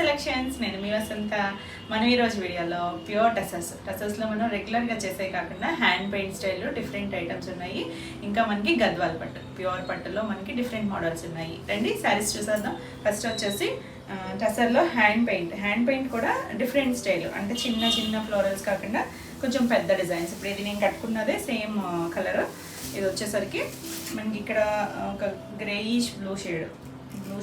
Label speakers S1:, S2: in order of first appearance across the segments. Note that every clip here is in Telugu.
S1: సెలెక్షన్స్. నేను మీ వసంత. మనం ఈరోజు వీడియోలో ప్యూర్ టసర్స్లో మనం రెగ్యులర్గా చేసే కాకుండా హ్యాండ్ పెయింట్ స్టైల్లో డిఫరెంట్ ఐటమ్స్ ఉన్నాయి. ఇంకా మనకి గద్వాల్ పట్టు, ప్యూర్ పట్టులో మనకి డిఫరెంట్ మోడల్స్ ఉన్నాయి. రండి శారీస్ చూసేద్దాం. ఫస్ట్ వచ్చేసి టసర్లో హ్యాండ్ పెయింట్ కూడా డిఫరెంట్ స్టైల్, అంటే చిన్న చిన్న ఫ్లోరల్స్ కాకుండా కొంచెం పెద్ద డిజైన్స్. ఇప్పుడు ఇది నేను కట్టుకున్నదే సేమ్ కలర్. ఇది వచ్చేసరికి మనకి ఇక్కడ ఒక గ్రేయిష్ బ్లూ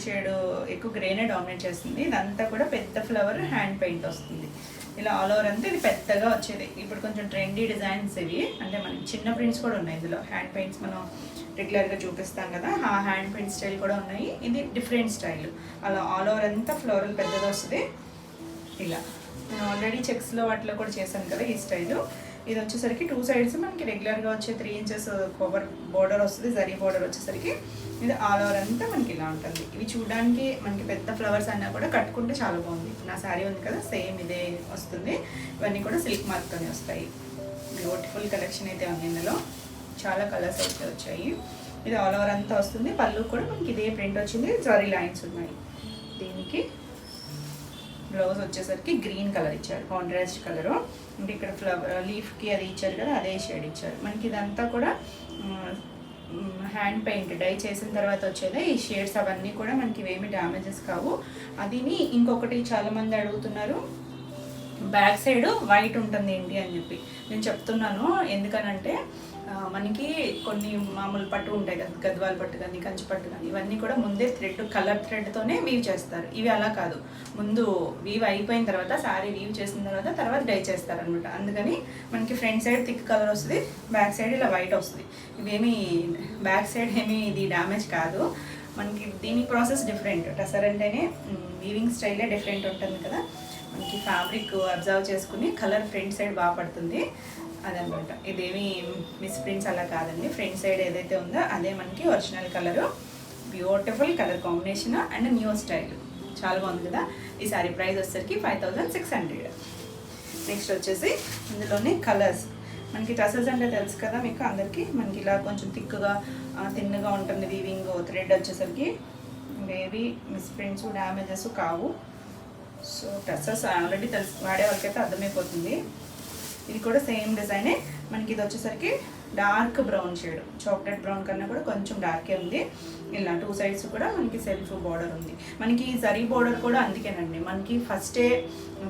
S1: షేడ్ ఎక్కువ గ్రేనే డామినేట్ చేస్తుంది. ఇదంతా కూడా పెద్ద ఫ్లవర్ హ్యాండ్ పెయింట్ వస్తుంది. ఇలా ఆల్ ఓవర్ అంతా ఇది పెద్దగా వచ్చేది. ఇప్పుడు కొంచెం ట్రెండీ డిజైన్స్ ఇవి, అంటే మనకి చిన్న ప్రింట్స్ కూడా ఉన్నాయి ఇందులో. హ్యాండ్ పెయింట్స్ మనం రెగ్యులర్గా చూపిస్తాం కదా, ఆ హ్యాండ్ పెయింట్ స్టైల్ కూడా ఉన్నాయి. ఇది డిఫరెంట్ స్టైల్. అలా ఆల్ ఓవర్ అంతా ఫ్లోరల్ పెద్దగా వస్తుంది. ఇలా నేను ఆల్రెడీ చెక్స్లో వాటిలో కూడా చేశాను కదా ఈ స్టైలు. ఇది వచ్చేసరికి 2 sides మనకి రెగ్యులర్గా వచ్చే 3 inches కవర్ బోర్డర్ వస్తుంది. జరీ బోర్డర్ వచ్చేసరికి ఇది ఆల్ ఓవర్ అంతా మనకి ఇలా ఉంటుంది. ఇవి చూడడానికి మనకి పెద్ద ఫ్లవర్స్ అన్నా కూడా కట్టుకుంటే చాలా బాగుంది. నా శారీ ఉంది కదా, సేమ్ ఇదే వస్తుంది. ఇవన్నీ కూడా సిల్క్ మార్క్తోనే వస్తాయి. బ్యూటిఫుల్ కలెక్షన్ అయితే ఉంది ఇందులో. చాలా కలర్స్ అయితే వచ్చాయి. ఇది ఆల్ ఓవర్ అంతా వస్తుంది. పళ్ళు కూడా మనకి ఇదే ప్రింట్ వచ్చింది. జరీ లైన్స్ ఉన్నాయి. దీనికి బ్లౌజ్ వచ్చేసరికి గ్రీన్ కలర్ ఇచ్చారు, కాంట్రాస్ట్ కలరు. అంటే ఇక్కడ ఫ్లవర్ లీఫ్కి అది ఇచ్చారు కదా, అదే షేడ్ ఇచ్చారు. మనకి ఇదంతా కూడా హ్యాండ్ పెయింట్ డై చేసిన తర్వాత వచ్చేదే. ఈ షేడ్స్ అవన్నీ కూడా మనకి ఏమి డ్యామేజెస్ కావు. అదిని ఇంకొకటి చాలామంది అడుగుతున్నారు, బ్యాక్ సైడ్ వైట్ ఉంటుంది ఏంటి అని చెప్పి. నేను చెప్తున్నాను ఎందుకనంటే మనకి కొన్ని మామూలు పట్టు ఉంటాయి కదా, గద్వాల్ పట్టు కానీ కంచి పట్టు కానీ, ఇవన్నీ కూడా ముందే కలర్ థ్రెడ్తోనే వీవ్ చేస్తారు. ఇవి అలా కాదు, ముందు వీవ్ అయిపోయిన తర్వాత, శారీ వీవ్ చేసిన తర్వాత డై చేస్తారనమాట. అందుకని మనకి ఫ్రంట్ సైడ్ థిక్ కలర్ వస్తుంది, బ్యాక్ సైడ్ ఇలా వైట్ వస్తుంది. ఇవేమి బ్యాక్ సైడ్ ఏమీ ఇది డ్యామేజ్ కాదు. మనకి దీని ప్రాసెస్ డిఫరెంట్. టసర్ అంటేనే వీవింగ్ స్టైలే డిఫరెంట్ ఉంటుంది కదా. మనకి ఫ్యాబ్రిక్ అబ్జర్వ్ చేసుకుని కలర్ ఫ్రంట్ సైడ్ బాగా పడుతుంది అదనమాట. ఇదేమి మిస్ ప్రింట్స్ అలా కాదండి. ఫ్రంట్ సైడ్ ఏదైతే ఉందో అదే మనకి original colour. Beautiful colour combination and new style. చాలా బాగుంది కదా. ఈ సారీ ప్రైస్ వచ్చేసరికి 5600. నెక్స్ట్ వచ్చేసి ఇందులోనే కలర్స్. మనకి టసల్స్ అంటే తెలుసు కదా మీకు అందరికీ. మనకి ఇలా కొంచెం థిక్గా థిన్గా ఉంటుంది వీవింగ్. థ్రెడ్ వచ్చేసరికి ఏవి మిస్ ప్రింట్స్ డ్యామేజెస్ కావు. సో టసల్స్ ఆల్రెడీ తెలుసు, వాడే వాళ్ళకైతే అర్థమైపోతుంది. ఇది కూడా సేమ్ డిజైనే. మనకి ఇది వచ్చేసరికి dark brown shade, chocolate brown కన్నా కూడా కొంచెం డార్కే ఉంది. ఇలా 2 sides కూడా మనకి సెల్ఫ్ బోర్డర్ ఉంది. మనకి జరీ బోర్డర్ కూడా అందుకేనండి, మనకి ఫస్టే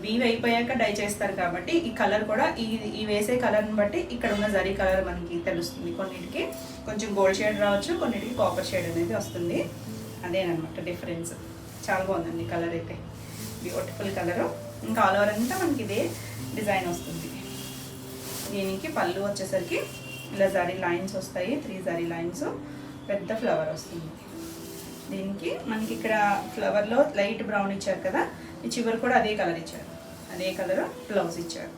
S1: వీవ్ అయిపోయాక డై చేస్తారు కాబట్టి ఈ కలర్ కూడా ఈ వేసే కలర్ని బట్టి ఇక్కడ ఉన్న జరీ కలర్ మనకి తెలుస్తుంది. కొన్నిటికి కొంచెం గోల్డ్ షేడ్ రావచ్చు, కొన్నిటికి కాపర్ షేడ్ అనేది వస్తుంది. అదేనమాట డిఫరెన్స్. చాలా బాగుందండి కలర్ అయితే, బ్యూటిఫుల్ కలరు. ఇంకా ఆల్ ఓవర్ అంతా మనకి ఇదే డిజైన్ వస్తుంది. దీనికి పళ్ళు వచ్చేసరికి ఇలా జరీ లైన్స్ వస్తాయి, 3 జరీ లైన్స్, పెద్ద ఫ్లవర్ వస్తుంది. దీనికి మనకి ఇక్కడ ఫ్లవర్లో లైట్ బ్రౌన్ ఇచ్చారు కదా, ఈ చివరి కూడా అదే కలర్ ఇచ్చారు. అదే కలర్ బ్లౌజ్ ఇచ్చారు.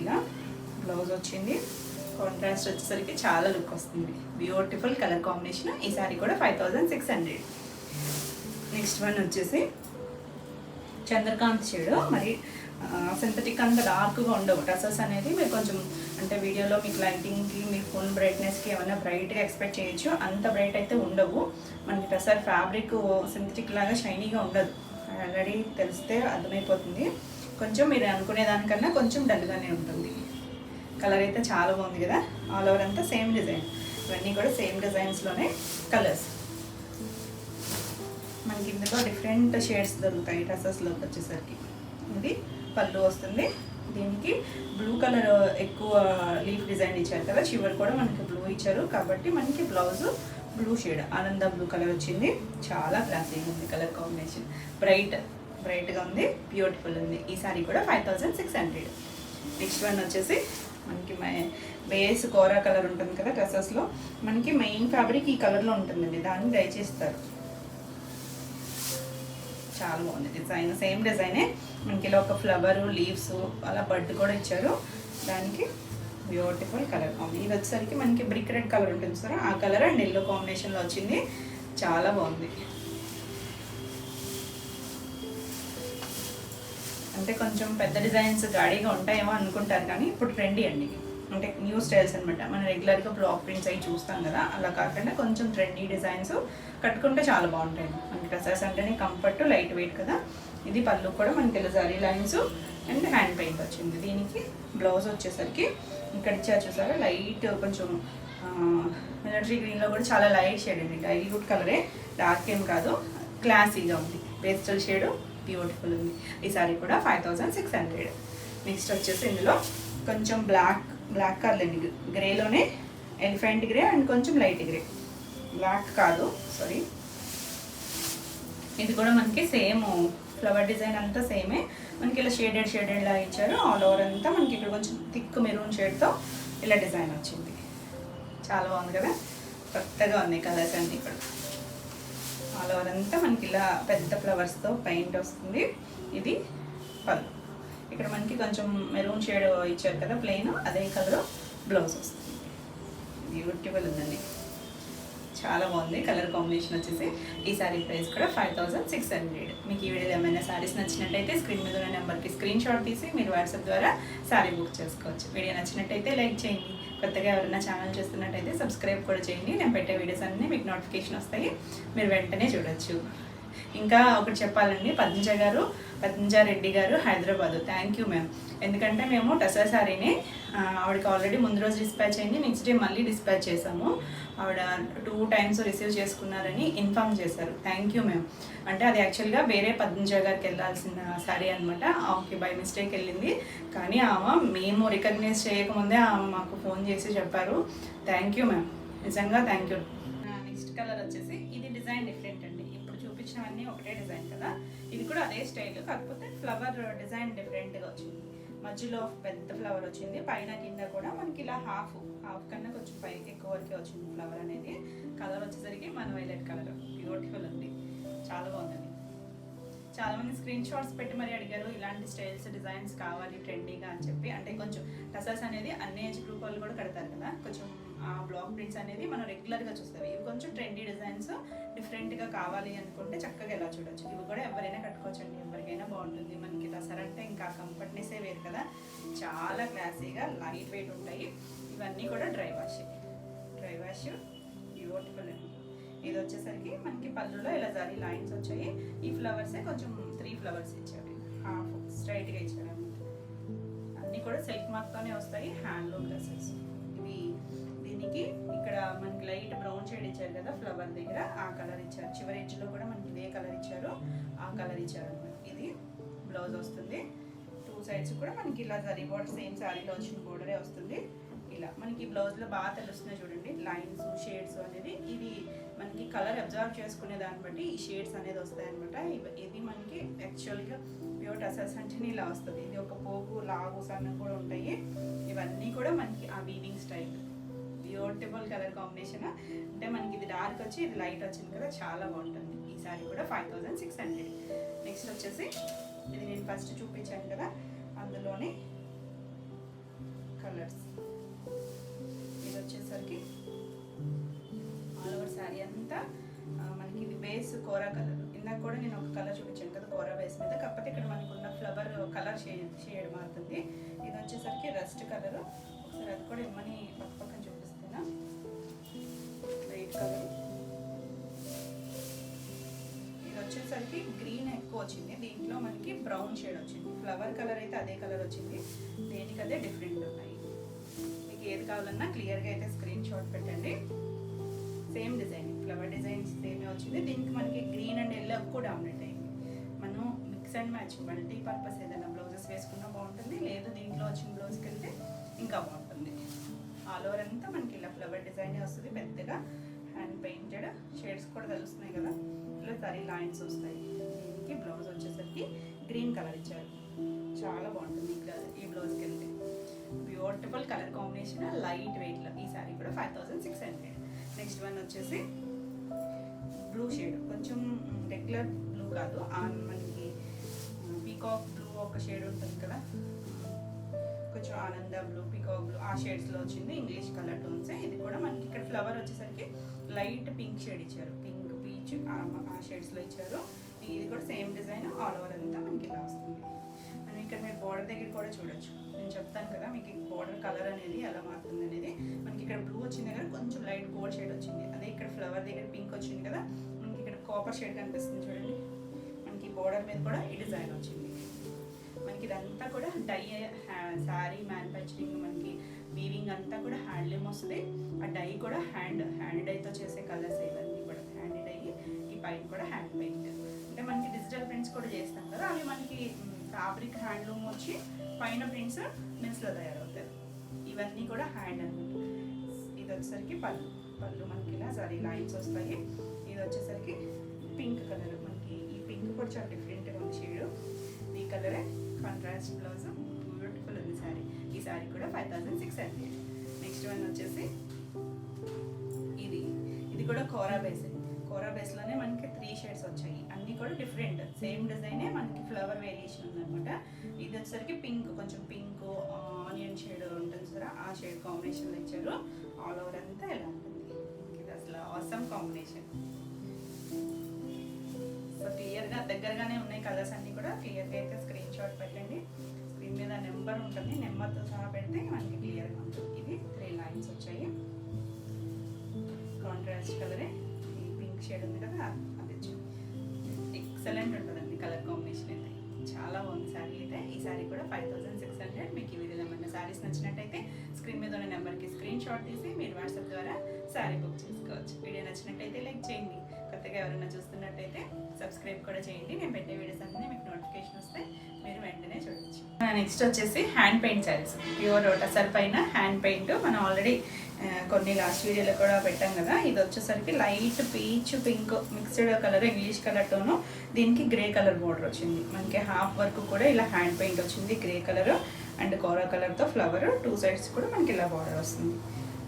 S1: ఇలా బ్లౌజ్ వచ్చింది. కాంట్రాస్ట్ వచ్చేసరికి చాలా లుక్ వస్తుంది. Beautiful colour combination. ఈ సారీ కూడా 5600. నెక్స్ట్ వన్ వచ్చేసి చంద్రకాంత్ షేడ్. మరి సింథటిక్ అంత డార్క్గా ఉండవు టసల్స్ అనేది. మీరు కొంచెం అంటే వీడియోలో మీకు లైటింగ్కి, మీ ఫోన్ బ్రైట్నెస్కి ఏమైనా బ్రైట్గా ఎక్స్పెక్ట్ చేయొచ్చు. అంత బ్రైట్ అయితే ఉండవు. మనకి టసర్ ఫ్యాబ్రిక్ సింథటిక్ లాగా షైనీగా ఉండదు. ఆల్రెడీ తెలిస్తే అర్థమైపోతుంది. కొంచెం మీరు అనుకునే దానికన్నా కొంచెం డల్గానే ఉంటుంది. కలర్ అయితే చాలా బాగుంది కదా. ఆల్ ఓవర్ అంతా సేమ్ డిజైన్. ఇవన్నీ కూడా సేమ్ డిజైన్స్లోనే కలర్స్. మనకి ఇందులో డిఫరెంట్ షేడ్స్ దొరుకుతాయి టసర్స్లోకి వచ్చేసరికి. ఇది పళ్ళు వస్తుంది. దీనికి బ్లూ కలర్ ఎక్కువ లీఫ్ డిజైన్ ఇచ్చారు కదా, చివరి కూడా మనకి బ్లూ ఇచ్చారు కాబట్టి మనకి బ్లౌజ్ బ్లూ షేడ్ ఆనంద బ్లూ కలర్ వచ్చింది. చాలా క్లాసీగా ఉంది కలర్ కాంబినేషన్. బ్రైట్గా ఉంది, బ్యూటిఫుల్ ఉంది. ఈ సారీ కూడా 5600. నెక్స్ట్ వన్ వచ్చేసి మనకి బేస్ కోరా కలర్ ఉంటుంది కదా డ్రెస్సెస్లో. మనకి మెయిన్ ఫ్యాబ్రిక్ ఈ కలర్లో ఉంటుందండి, దాన్ని డై చేస్తారు. చాలా బాగుంది డిజైన్. సేమ్ డిజైనే. మనకి ఇలా ఒక ఫ్లవర్, లీవ్స్, అలా బడ్ కూడా ఇచ్చారు. దానికి బ్యూటిఫుల్ కలర్ కాంబినేషన్. ఇది వచ్చేసరికి మనకి బ్రిక్ రెడ్ కలర్ ఉంటుంది సార్, ఆ కలర్ అండ్ ఎల్లో కాంబినేషన్లో వచ్చింది. చాలా బాగుంది. అంటే కొంచెం పెద్ద డిజైన్స్ గాడీగా ఉంటాయేమో అనుకుంటారు, కానీ ఇప్పుడు ట్రెండీ అండి. అంటే న్యూ స్టైల్స్ అనమాట. మనం రెగ్యులర్గా బ్లాక్ ప్రింట్స్ అవి చూస్తాం కదా, అలా కాకుండా కొంచెం ట్రెండీ డిజైన్స్ కట్టుకుంటే చాలా బాగుంటాయి. మనకి డ్రెస్సెస్ అంటేనే కంఫర్ట్, లైట్ వెయిట్ కదా. ఇది పళ్ళు కూడా మనకి ఇలా zari lines and hand paint వచ్చింది. దీనికి బ్లౌజ్ వచ్చేసరికి ఇక్కడ ఇచ్చారు చూసారా, లైట్ కొంచెం మిలిటరీ గ్రీన్లో కూడా చాలా లైట్ షేడ్ అండి. డైల్యూట్ కలరే, డార్క్ ఏం కాదు, క్లాసీగా ఉంది. పేస్టల్ షేడు బ్యూటిఫుల్ ఉంది. ఈ సారీ కూడా 5600. నెక్స్ట్ వచ్చేసి ఇందులో కొంచెం బ్లాక్ కలర్ గ్రేలోనే ఎలిఫెంట్ గ్రే అండ్ కొంచెం లైట్ గ్రే, బ్లాక్ కాదు సారీ. ఇది కూడా మనకి సేమ్ ఫ్లవర్ డిజైన్ అంతా సేమే, మనకి ఇలా షేడెడ్ లా ఇచ్చారు. ఆల్ ఓవర్ అంతా మనకి ఇక్కడ కొంచెం థిక్ మెరూన్ షేడ్తో ఇలా డిజైన్ వచ్చింది. చాలా బాగుంది కదా, కొత్తగా ఉన్నాయి కలర్స్ అన్నీ ఇక్కడ. ఆల్ ఓవర్ అంతా మనకి ఇలా పెద్ద ఫ్లవర్స్తో పెయింట్ వస్తుంది. ఇది పళ్ళు. ఇక్కడ మనకి కొంచెం మెరూన్ షేడ్ ఇచ్చారు కదా ప్లెయిన్, అదే కలర్ బ్లౌజ్ వస్తుంది. బ్యూటిఫుల్ ఉందండి, చాలా బాగుంది కలర్ కాంబినేషన్ వచ్చేసి. ఈ సారీ ప్రైస్ కూడా 5600. మీకు ఈ వీడియోలో ఏమైనా సారీస్ నచ్చినట్టయితే స్క్రీన్ మీద ఉన్న నెంబర్కి స్క్రీన్ షాట్ తీసి మీరు వాట్సాప్ ద్వారా సారీ బుక్ చేసుకోవచ్చు. వీడియో నచ్చినట్టయితే లైక్ చేయండి. కొత్తగా ఎవరైనా ఛానల్ చూస్తున్నట్టయితే సబ్స్క్రైబ్ కూడా చేయండి. నేను పెట్టే వీడియోస్ అన్నీ మీకు నోటిఫికేషన్ వస్తాయి, మీరు వెంటనే చూడొచ్చు. ఇంకా ఒకటి చెప్పాలండి, పద్మజారెడ్డి గారు హైదరాబాదు. Thank you ma'am. ఎందుకంటే మేము టసా సారీని ఆవిడకి ఆల్రెడీ ముందు రోజు డిస్పాచ్ అయింది, నెక్స్ట్ డే మళ్ళీ డిస్పాచ్ చేసాము. ఆవిడ 2 times రిసీవ్ చేసుకున్నారని ఇన్ఫామ్ చేశారు. Thank you ma'am. అంటే అది యాక్చువల్గా వేరే పద్మజ గారికి వెళ్ళాల్సిన సారీ అనమాట. ఆమెకి బై మిస్టేక్ వెళ్ళింది, కానీ ఆమె మేము రికగ్నైజ్ చేయకముందే ఆమె మాకు ఫోన్ చేసి చెప్పారు. థ్యాంక్ యూ మ్యామ్, నిజంగా థ్యాంక్ యూ. నెక్స్ట్ కలర్ వచ్చేసి ఇది డిజైన్ డిఫరెంట్ అండి. ఇప్పుడు చూపించినవన్నీ ఒకటే డిజైన్ కదా, ఇది కూడా అదే స్టైల్, కాకపోతే ఫ్లవర్ డిజైన్ డిఫరెంట్గా వచ్చింది. మధ్యలో పెద్ద ఫ్లవర్ వచ్చింది, పైన కింద కూడా మనకి ఇలా హాఫ్ కన్నా కొంచెం పైకి ఎక్కువ వరకే వచ్చింది ఫ్లవర్ అనేది. కలర్ వచ్చేసరికి మన వైలెట్ కలర్, బ్యూటిఫుల్ ఉంది, చాలా బాగుందండి. చాలామంది స్క్రీన్ షాట్స్ పెట్టి మరీ అడిగారు ఇలాంటి స్టైల్స్ డిజైన్స్ కావాలి ట్రెండీగా అని చెప్పి. అంటే కొంచెం టసల్స్ అనేది అన్ని ఏజ్ గ్రూప్ వాళ్ళు కూడా కడతారు కదా, కొంచెం ఆ బ్లాక్ ప్రింట్స్ అనేది మనం రెగ్యులర్గా చూస్తాం. ఇవి కొంచెం ట్రెండీ డిజైన్స్ డిఫరెంట్గా కావాలి అనుకుంటే చక్కగా ఎలా చూడొచ్చు. ఇవి కూడా ఎవరైనా కట్టుకోవచ్చండి, ఎవరికైనా బాగుంటుంది. మనకి దసరా అంటే ఇంకా కంఫర్ట్నెస్సే వేరు కదా, చాలా క్లాసీగా లైట్ వెయిట్ ఉంటాయి. ఇవన్నీ కూడా డ్రై వాష్ బ్యూటిఫుల్ అండి. ఇది వచ్చేసరికి మనకి పళ్ళులో ఇలా జరీ లైన్స్ వచ్చాయి. ఈ ఫ్లవర్సే కొంచెం 3 ఫ్లవర్స్ ఇచ్చారు, హాఫ్ స్ట్రైట్గా ఇచ్చారు అనమాట. అన్నీ కూడా సిల్క్ మార్క్తోనే వస్తాయి, హ్యాండ్లూమ్ డ్రెస్సెస్ ఇవి. దీనికి ఇక్కడ మనకి లైట్ బ్రౌన్ షేడ్ ఇచ్చారు కదా ఫ్లవర్ దగ్గర, ఆ కలర్ ఇచ్చారు. చివరి ఎడ్జ్లో కూడా మనకి ఇదే కలర్ ఇచ్చారు, ఆ కలర్ ఇచ్చారు అనమాట. ఇది బ్లౌజ్ వస్తుంది. 2 sides కూడా మనకి ఇలా జరీ బోర్డర్, సేమ్ శారీలో వచ్చిన బోర్డరే వస్తుంది. ఇలా మనకి బ్లౌజ్లో బాగా తెలుస్తున్నాయి చూడండి లైన్స్, షేడ్స్ అనేది. ఇది మనకి కలర్ అబ్జర్వ్ చేసుకునే దాన్ని బట్టి ఈ షేడ్స్ అనేది వస్తాయన్నమాట. ఇది మనకి యాక్చువల్గా ప్యూర్ టసల్స్ అంటేనే ఇలా వస్తుంది. ఇది ఒక పోగు లాగు సన్న కూడా ఉంటాయి. ఇవన్నీ కూడా మనకి ఆ weaving style, beautiful colour combination. అంటే మనకి ఇది డార్క్ వచ్చి ఇది లైట్ వచ్చింది కదా, చాలా బాగుంటుంది. ఈ సారీ కూడా 5600. నెక్స్ట్ వచ్చేసి ఇది నేను ఫస్ట్ చూపించాను కదా, అందులోనే కలర్స్. ఇది వచ్చేసరికి ఆల్ ఓవర్ శారీ అంతా మనకి ఇది బేస్ కోరా కలర్. ఇందాక కూడా నేను ఒక కలర్ చూపించాను కదా కోరా బేస్ మీద, కాకపోతే ఇక్కడ మనకు ఉన్న ఫ్లవర్ కలర్ షేడ్ మారుతుంది. ఇది వచ్చేసరికి రస్ట్ కలర్. ఒకసారి అది కూడా ఇమ్మని పక్కన చూపిస్తున్నా. White colour. ఇది వచ్చేసరికి గ్రీన్ ఎక్కువ వచ్చింది, దీంట్లో మనకి బ్రౌన్ షేడ్ వచ్చింది. ఫ్లవర్ కలర్ అయితే అదే కలర్ వచ్చింది, దేనికదే డిఫరెంట్ ఉన్నాయి. మీకు ఏది కావాలన్నా క్లియర్గా అయితే స్క్రీన్ షాట్ పెట్టండి. సేమ్ డిజైన్, ఫ్లవర్ డిజైన్ సేమే వచ్చింది. దీనికి మనకి గ్రీన్ అండ్ ఎల్లో కూడా డామినేట్ అయింది. మనం mix and match multi purpose ఏదైనా బ్లౌజెస్ వేసుకున్నా బాగుంటుంది, లేదు దీంట్లో వచ్చిన బ్లౌజ్కి వెళ్తే ఇంకా బాగుంటుంది. ఆల్ ఓవర్ అంతా మనకి ఇలా ఫ్లవర్ డిజైన్ వస్తుంది, పెద్దగా హ్యాండ్ పెయింటెడ్ షేడ్స్ కూడా తెలుస్తున్నాయి కదా, ఇలా తరీ లైన్స్ వస్తాయి. దీనికి బ్లౌజ్ వచ్చేసరికి గ్రీన్ కలర్ ఇచ్చారు, చాలా బాగుంటుంది ఇక్కడ ఈ బ్లౌజ్కి వెళ్తే. బ్యూటిఫుల్ కలర్ కాంబినేషన్, లైట్ వెయిట్లో. ఈ సారీ కూడా 5600. నెక్స్ట్ వన్ వచ్చేసి బ్లూ షేడ్, కొంచెం రెగ్యులర్ బ్లూ కాదు, మనకి పీకాక్ బ్లూ ఒక షేడ్ ఉంటుంది కదా, కొంచెం ఆనంద బ్లూ, పీకాక్ బ్లూ, ఆ షేడ్స్లో వచ్చింది. English colour tones. ఇది కూడా మనకి ఇక్కడ ఫ్లవర్ వచ్చేసరికి లైట్ పింక్ షేడ్ ఇచ్చారు, పింక్ పీచ్ ఆ షేడ్స్లో ఇచ్చారు. ఇది కూడా సేమ్ డిజైన్, ఆల్ ఓవర్ అంతా మనకి ఇలా వస్తుంది. మనం ఇక్కడ మీరు బోర్డర్ దగ్గర కూడా చూడొచ్చు. నేను చెప్తాను కదా మీకు బోర్డర్ కలర్ అనేది ఎలా మారుతుంది అనేది. మనకి ఇక్కడ బ్లూ వచ్చిన దగ్గర కొంచెం లైట్ గోల్డ్ షేడ్ వచ్చింది. అదే ఇక్కడ ఫ్లవర్ దగ్గర పింక్ వచ్చింది కదా, మనకి ఇక్కడ కాపర్ షేడ్ కనిపిస్తుంది చూడండి. మనకి బోర్డర్ మీద కూడా ఈ డిజైన్ వచ్చింది. మనకి ఇదంతా కూడా డై శారీ మ్యానుఫ్యాక్చరింగ్, మనకి వీవింగ్ అంతా కూడా హ్యాండ్లూమ్ వస్తుంది. ఆ డై కూడా హ్యాండ్ డైతో చేసే కలర్స్ ఇవన్నీ కూడా హ్యాండ్ డై. ఈ పైన కూడా హ్యాండ్ పెయింట్, అంటే మనకి డిజిటల్ ప్రింట్స్ కూడా చేస్తాం కదా, అవి మనకి ఫ్యాబ్రిక్ హ్యాండ్లూమ్ వచ్చి పైన ప్రింట్స్ మిల్స్లో తయారవుతాయి. ఇవన్నీ కూడా హ్యాండ్ అనమాట. ఇది వచ్చేసరికి పళ్ళు మనకి ఇలా సారీ లైన్స్ వస్తాయి. ఇది వచ్చేసరికి పింక్ కలర్, మనకి ఈ పింక్ కూడా చాలా డిఫరెంట్గా ఉంది షేడ్. ఈ కలరే కాంట్రాస్ట్ బ్లౌజ్, బ్యూటిఫుల్ ఉంది శారీ. ఈ శారీ కూడా 5600. నెక్స్ట్ వన్ వచ్చేసి ఇది కూడా కోరా బేస్లోనే మనకి 3 షేడ్స్ వచ్చాయి. అన్నీ కూడా డిఫరెంట్, సేమ్ డిజైనే మనకి ఫ్లవర్ వేరియేషన్ ఉందన్నమాట. ఇది వచ్చేసరికి పింక్, కొంచెం పింక్ ఆనియన్ షేడ్ ఉంటుంది సార్, ఆ షేడ్ కాంబినేషన్లో ఇచ్చారు. ఆల్ ఓవర్ అంతా ఎలా ఉంటుంది, ఇది అసలు ఆసమ్ కాంబినేషన్. సో క్లియర్గా దగ్గరగానే ఉన్నాయి కలర్స్ అన్నీ కూడా. క్లియర్గా అయితే స్క్రీన్ షాట్ పెట్టండి. స్క్రీన్ మీద నెంబర్ ఉంటుంది, నెంబర్తో సహా పెడితే మనకి క్లియర్గా ఉంటుంది. ఇది 3 లైన్స్ వచ్చాయి. కాంట్రాస్ట్ కలరే ఈ పింక్ షేడ్ ఉంది కదా, అది ఎక్సలెంట్ ఉంటుందండి కలర్ కాంబినేషన్ అయితే. చాలా బాగుంది శారీ అయితే. ఈ శారీ కూడా 5600. మీకు ఈ వీడియోలో ఏమన్నా శారీస్ నచ్చినట్టయితే స్క్రీన్ మీద ఉన్న నెంబర్కి స్క్రీన్ షాట్ తీసి మీరు వాట్సాప్ ద్వారా శారీ బుక్ చేసుకోవచ్చు. వీడియో నచ్చినట్టయితే లైక్ చేయండి. కొత్తగా ఎవరైనా చూస్తున్నట్టయితే సబ్స్క్రైబ్ కూడా చేయండి. నేను పెట్టే వీడియోస్ అన్నీ మీకు నోటిఫికేషన్ వస్తాయి, మీరు వెంటనే చూడవచ్చు. నెక్స్ట్ వచ్చేసి hand paint saris, pure tussar పైన హ్యాండ్ పెయింట్. మనం ఆల్రెడీ కొన్ని లాస్ట్ వీడియోలో కూడా పెట్టాం కదా. ఇది వచ్చేసరికి light peach pink mixed colour, English కలర్తోనూ దీనికి గ్రే కలర్ బోర్డర్ వచ్చింది. మనకి హాఫ్ వర్క్ కూడా ఇలా హ్యాండ్ పెయింట్ వచ్చింది, గ్రే కలర్ అండ్ కోరా కలర్తో ఫ్లవర్. 2 సైడ్స్ కూడా మనకి ఇలా బోర్డర్ వస్తుంది.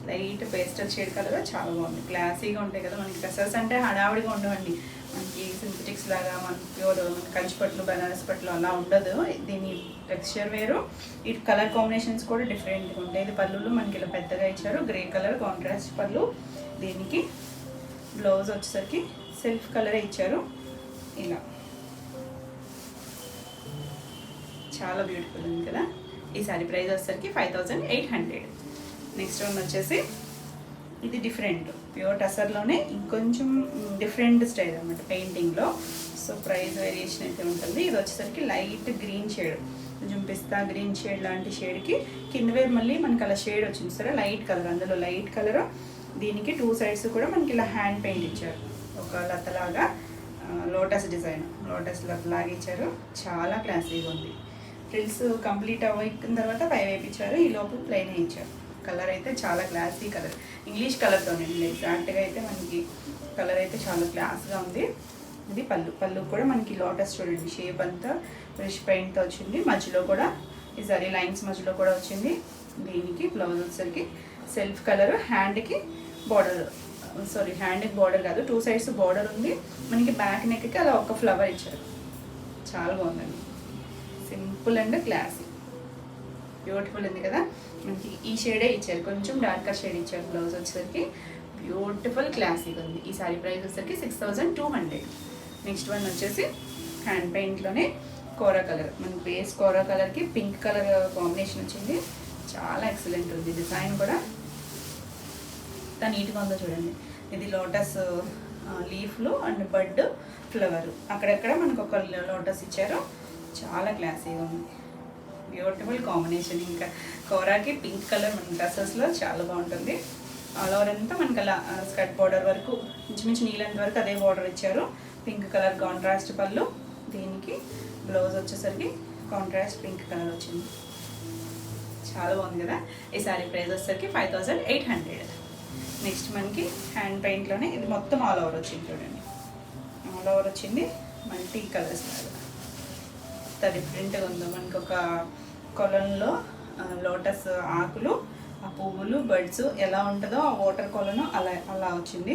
S1: లైట్ పేస్టల్ షేడ్ కలర్, చాలా బాగుంది. క్లాసీగా ఉంటాయి కదా మనకి డ్రెస్సెస్ అంటే హడావిడిగా ఉండవండి. మనకి సింథటిక్స్ లాగా మనకి ప్యూర్ కంచిపట్లు బనారస్ పట్లు అలా ఉండదు. దీని టెక్స్చర్ వేరు, ఈ కలర్ కాంబినేషన్స్ కూడా డిఫరెంట్గా ఉంటాయి. ఇది పళ్ళులో మనకి ఇలా పెద్దగా ఇచ్చారు, గ్రే కలర్ కాంట్రాస్ట్ పళ్ళు. దీనికి బ్లౌజ్ వచ్చేసరికి సెల్ఫ్ కలరే ఇచ్చారు ఇలా. చాలా బ్యూటిఫుల్ ఉంది కదా. ఈ సారీ ప్రైస్ వచ్చేసరికి 5800. నెక్స్ట్ వన్ వచ్చేసి ఇది డిఫరెంట్, ప్యూర్ టసర్లోనే ఇంకొంచెం డిఫరెంట్ స్టైల్ అనమాట పెయింటింగ్లో. సో ప్రైస్ వేరియేషన్ అయితే ఉంటుంది. ఇది వచ్చేసరికి లైట్ గ్రీన్ షేడ్, కొంచెం పిస్తా గ్రీన్ షేడ్ లాంటి షేడ్కి కింద వైపు మళ్ళీ మనకి అలా షేడ్ వచ్చింది సరే, లైట్ కలర్. అందులో లైట్ కలర్. దీనికి 2 సైడ్స్ కూడా మనకి ఇలా హ్యాండ్ పెయింట్ ఇచ్చారు, ఒక లతలాగా లోటస్ డిజైన్, లోటస్ లతలాగా ఇచ్చారు. చాలా క్లాసీగా ఉంది. ఫ్రిల్స్ కంప్లీట్ అయిన తర్వాత పై వైపు ఇచ్చారు, ఈ లోపు ప్లెయిన్ ఇచ్చారు. కలర్ అయితే చాలా క్లాసీ కలర్, ఇంగ్లీష్ కలర్తోనే ఎగ్జాక్ట్గా అయితే మనకి కలర్ అయితే చాలా క్లాస్గా ఉంది. ఇది పళ్ళు కూడా మనకి లోటస్ చూడండి, షేప్ అంతా బ్రష్ పెయింట్తో వచ్చింది. మధ్యలో కూడా ఈ జరీ లైన్స్ మధ్యలో కూడా వచ్చింది. దీనికి బ్లౌజ్ వచ్చేసరికి సెల్ఫ్ కలర్, హ్యాండ్కి బార్డర్, హ్యాండ్కి బార్డర్ కాదు, 2 సైడ్స్ బార్డర్ ఉంది. మనకి బ్యాక్ నెక్కి అలా ఒక ఫ్లవర్ ఇచ్చారు. చాలా బాగుందండి, సింపుల్ అండ్ క్లాసీ, బ్యూటిఫుల్ ఉంది కదా. మనకి ఈ షేడే ఇచ్చారు, కొంచెం డార్కర్ షేడ్ ఇచ్చారు. బ్లౌజ్ వచ్చేసరికి బ్యూటిఫుల్ క్లాసీగా ఉంది. ఈ సారీ ప్రైస్ వచ్చేసరికి 6200. నెక్స్ట్ వన్ వచ్చేసి హ్యాండ్ పెయింట్లోనే కోరా కలర్, మనకి బేస్ కోరా కలర్కి పింక్ కలర్ కాంబినేషన్ వచ్చింది. చాలా ఎక్సలెంట్ ఉంది. డిజైన్ కూడా ఎంత నీట్గా ఉందో చూడండి. ఇది లోటస్ లీఫ్లు అండ్ బడ్ ఫ్లవర్, అక్కడెక్కడ మనకు ఒక లోటస్ ఇచ్చారు. చాలా క్లాసీగా ఉంది, బ్యూటిఫుల్ కాంబినేషన్. ఇంకా కోరాకి పింక్ కలర్ మన డ్రెస్సెస్లో చాలా బాగుంటుంది. ఆల్ ఓవర్ అంతా మనకి అలా స్కర్ట్ బార్డర్ వరకు ఇంచుమించు నీళ్ళంత వరకు అదే బార్డర్ ఇచ్చారు. పింక్ కలర్ కాంట్రాస్ట్ పళ్ళు. దీనికి బ్లౌజ్ వచ్చేసరికి కాంట్రాస్ట్ పింక్ కలర్ వచ్చింది. చాలా బాగుంది కదా. ఈ సారీ ప్రైస్ వచ్చేసరికి 5800. నెక్స్ట్ మనకి హ్యాండ్ పెయింట్లోనే ఇది మొత్తం ఆల్ ఓవర్ వచ్చింది చూడండి, ఆల్ ఓవర్ వచ్చింది. మల్టీ కలర్స్ లాగా ఎంత డిఫరెంట్గా ఉందో. మనకి ఒక కొలంలో లోటస్ ఆకులు, ఆ పువ్వులు, బర్డ్స్ ఎలా ఉంటుందో ఆ వాటర్ కొలను అలా వచ్చింది.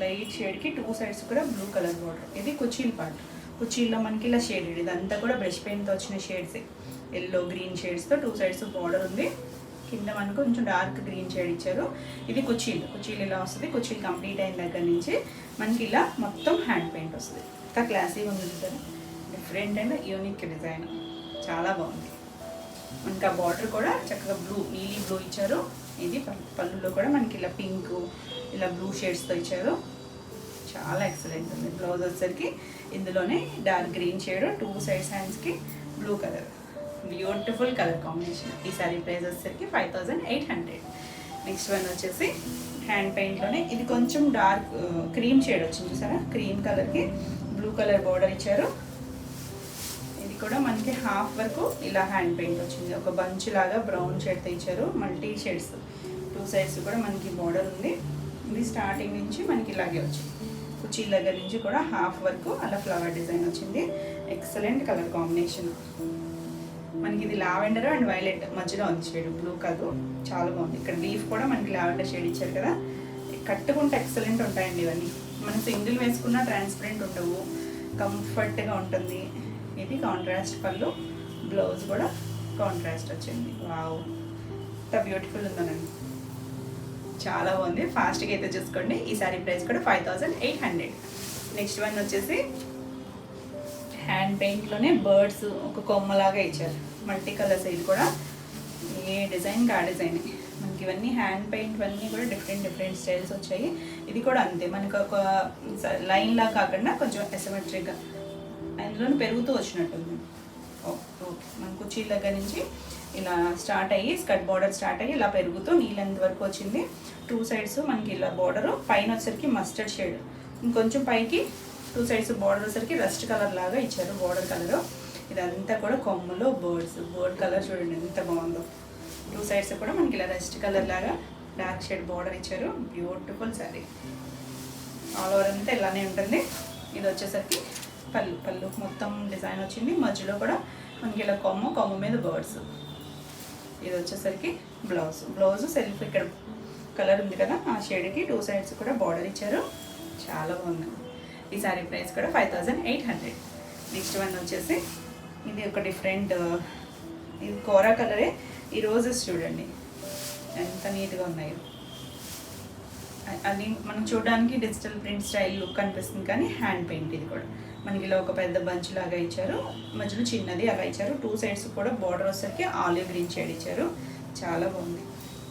S1: లైట్ షేడ్కి 2 సైడ్స్ కూడా బ్లూ కలర్ బార్డర్. ఇది కుచీల్ పార్ట్, కుచీల్లో మనకి ఇలా షేడెడ్, ఇదంతా కూడా బ్రష్ పెయింట్తో వచ్చిన షేడ్సే. ఎల్లో గ్రీన్ షేడ్స్తో 2 సైడ్స్ బార్డర్ ఉంది. కింద మనకు కొంచెం డార్క్ గ్రీన్ షేడ్ ఇచ్చారు. ఇది కుచీలు ఇలా వస్తుంది. కుచీలు కంప్లీట్ అయిన దగ్గర నుంచి మనకి ఇలా మొత్తం హ్యాండ్ పెయింట్ వస్తుంది. ఎంత క్లాసీగా ఉంది కదా, డిఫరెంట్ అండ్ యూనిక్ డిజైన్, చాలా బాగుంది. మనకి ఆ బార్డర్ కూడా చక్కగా నీలీ బ్లూ ఇచ్చారు. ఇది పళ్ళులో కూడా మనకి ఇలా పింక్ ఇలా బ్లూ షేడ్స్తో ఇచ్చారు. చాలా ఎక్సలెంట్ ఉంది. బ్లౌజ్ వచ్చేసరికి ఇందులోనే డార్క్ గ్రీన్ షేడ్, 2 సైడ్స్ హ్యాండ్స్కి blue colour, beautiful colour combination. ఈ సారీ ప్రైస్ వచ్చేసరికి 5800. నెక్స్ట్ వన్ వచ్చేసి హ్యాండ్ పెయింట్లోనే ఇది కొంచెం డార్క్ క్రీమ్ షేడ్ వచ్చింది చూసారా, క్రీమ్ కలర్కి బ్లూ కలర్ బార్డర్ ఇచ్చారు. ఇది కూడా మనకి హాఫ్ వరకు ఇలా హ్యాండ్ పెయింట్ వచ్చింది. ఒక బంచ్ లాగా బ్రౌన్ షేడ్తో ఇచ్చారు, మల్టీ షేడ్స్, 2 సైడ్స్ కూడా మనకి బార్డర్ ఉంది. ఇది స్టార్టింగ్ నుంచి మనకి ఇలాగే వచ్చింది. కుర్చీల దగ్గర నుంచి కూడా హాఫ్ వరకు అలా ఫ్లవర్ డిజైన్ వచ్చింది. Excellent colour combination. మనకి ఇది లావెండర్ అండ్ వైలెట్ మధ్యలో ఉంది షేడ్, బ్లూ కాదు, చాలా బాగుంది. ఇక్కడ లీఫ్ కూడా మనకి లావెండర్ షేడ్ ఇచ్చారు కదా, కట్టుకుంటే ఎక్సలెంట్ ఉంటాయండి ఇవన్నీ. మనం సింగిల్ వేసుకున్న ట్రాన్స్పరెంట్ ఉండవు, కంఫర్ట్గా ఉంటుంది. ఇది కాంట్రాస్ట్ పళ్ళు, బ్లౌజ్ కూడా కాంట్రాస్ట్ వచ్చింది. వావ్, ఎంత బ్యూటిఫుల్ ఉందనండి, చాలా బాగుంది. ఫాస్ట్గా అయితే చూసుకోండి. ఈ సారీ ప్రైస్ కూడా 5800. నెక్స్ట్ వన్ వచ్చేసి హ్యాండ్ పెయింట్లోనే బర్డ్స్ ఒక కొమ్మలాగా ఇచ్చారు, మల్టీ కలర్స్. ఇది కూడా ఏ డిజైన్కి ఆ డిజైన్. మనకి ఇవన్నీ హ్యాండ్ పెయింట్ అన్నీ కూడా డిఫరెంట్ స్టైల్స్ వచ్చాయి. ఇది కూడా అంతే, మనకు ఒక లైన్లా కాకుండా కొంచెం ఎసిమెట్రిక్గా అందులోనే పెరుగుతూ వచ్చినట్టుంది. ఓకే, మన కుర్చీల దగ్గర నుంచి ఇలా స్టార్ట్ అయ్యి స్కర్ట్ బార్డర్ స్టార్ట్ అయ్యి ఇలా పెరుగుతూ నీ లెంత్ వరకు వచ్చింది. 2 సైడ్స్ మనకి ఇలా బార్డరు, పైన వచ్చేసరికి మస్టర్డ్ షేడ్, ఇంకొంచెం పైకి 2 సైడ్స్ బార్డర్ వచ్చేసరికి రస్ట్ కలర్ లాగా ఇచ్చారు బార్డర్ కలరు. ఇదంతా కూడా కొమ్మలో బర్డ్ కలర్ చూడండి ఎంత బాగుందో. 2 సైడ్స్ కూడా మనకి ఇలా రస్ట్ కలర్ లాగా డార్క్ షేడ్ బార్డర్ ఇచ్చారు. బ్యూటిఫుల్ శారీ, ఆల్ ఓవర్ అంతా ఇలానే ఉంటుంది. ఇది వచ్చేసరికి పళ్ళు మొత్తం డిజైన్ వచ్చింది. మధ్యలో కూడా మనకి ఇలా కొమ్మ మీద బర్డ్స్. ఇది వచ్చేసరికి బ్లౌజ్ సెల్ఫ్ ఇక్కడ కలర్ ఉంది కదా, ఆ షేడ్కి 2 సైడ్స్ కూడా బార్డర్ ఇచ్చారు. చాలా బాగుంది. ఈ సారీ ప్రైస్ కూడా 5800. నెక్స్ట్ వన్ వచ్చేసి ఇది ఒక డిఫరెంట్, ఇది కోరా కలరే. ఈ రోజెస్ చూడండి ఎంత నీట్గా ఉన్నాయో. అది మనం చూడడానికి డిజిటల్ ప్రింట్ స్టైల్ లుక్ అనిపిస్తుంది, కానీ హ్యాండ్ పెయింట్. ఇది కూడా మనకి ఇలా ఒక పెద్ద బంచ్ లాగా ఇచ్చారు, మధ్యలో చిన్నది అలా ఇచ్చారు. 2 సైడ్స్ కూడా బార్డర్ వచ్చేసరికి ఆలివ్ గ్రీన్ షేడ్ ఇచ్చారు. చాలా బాగుంది.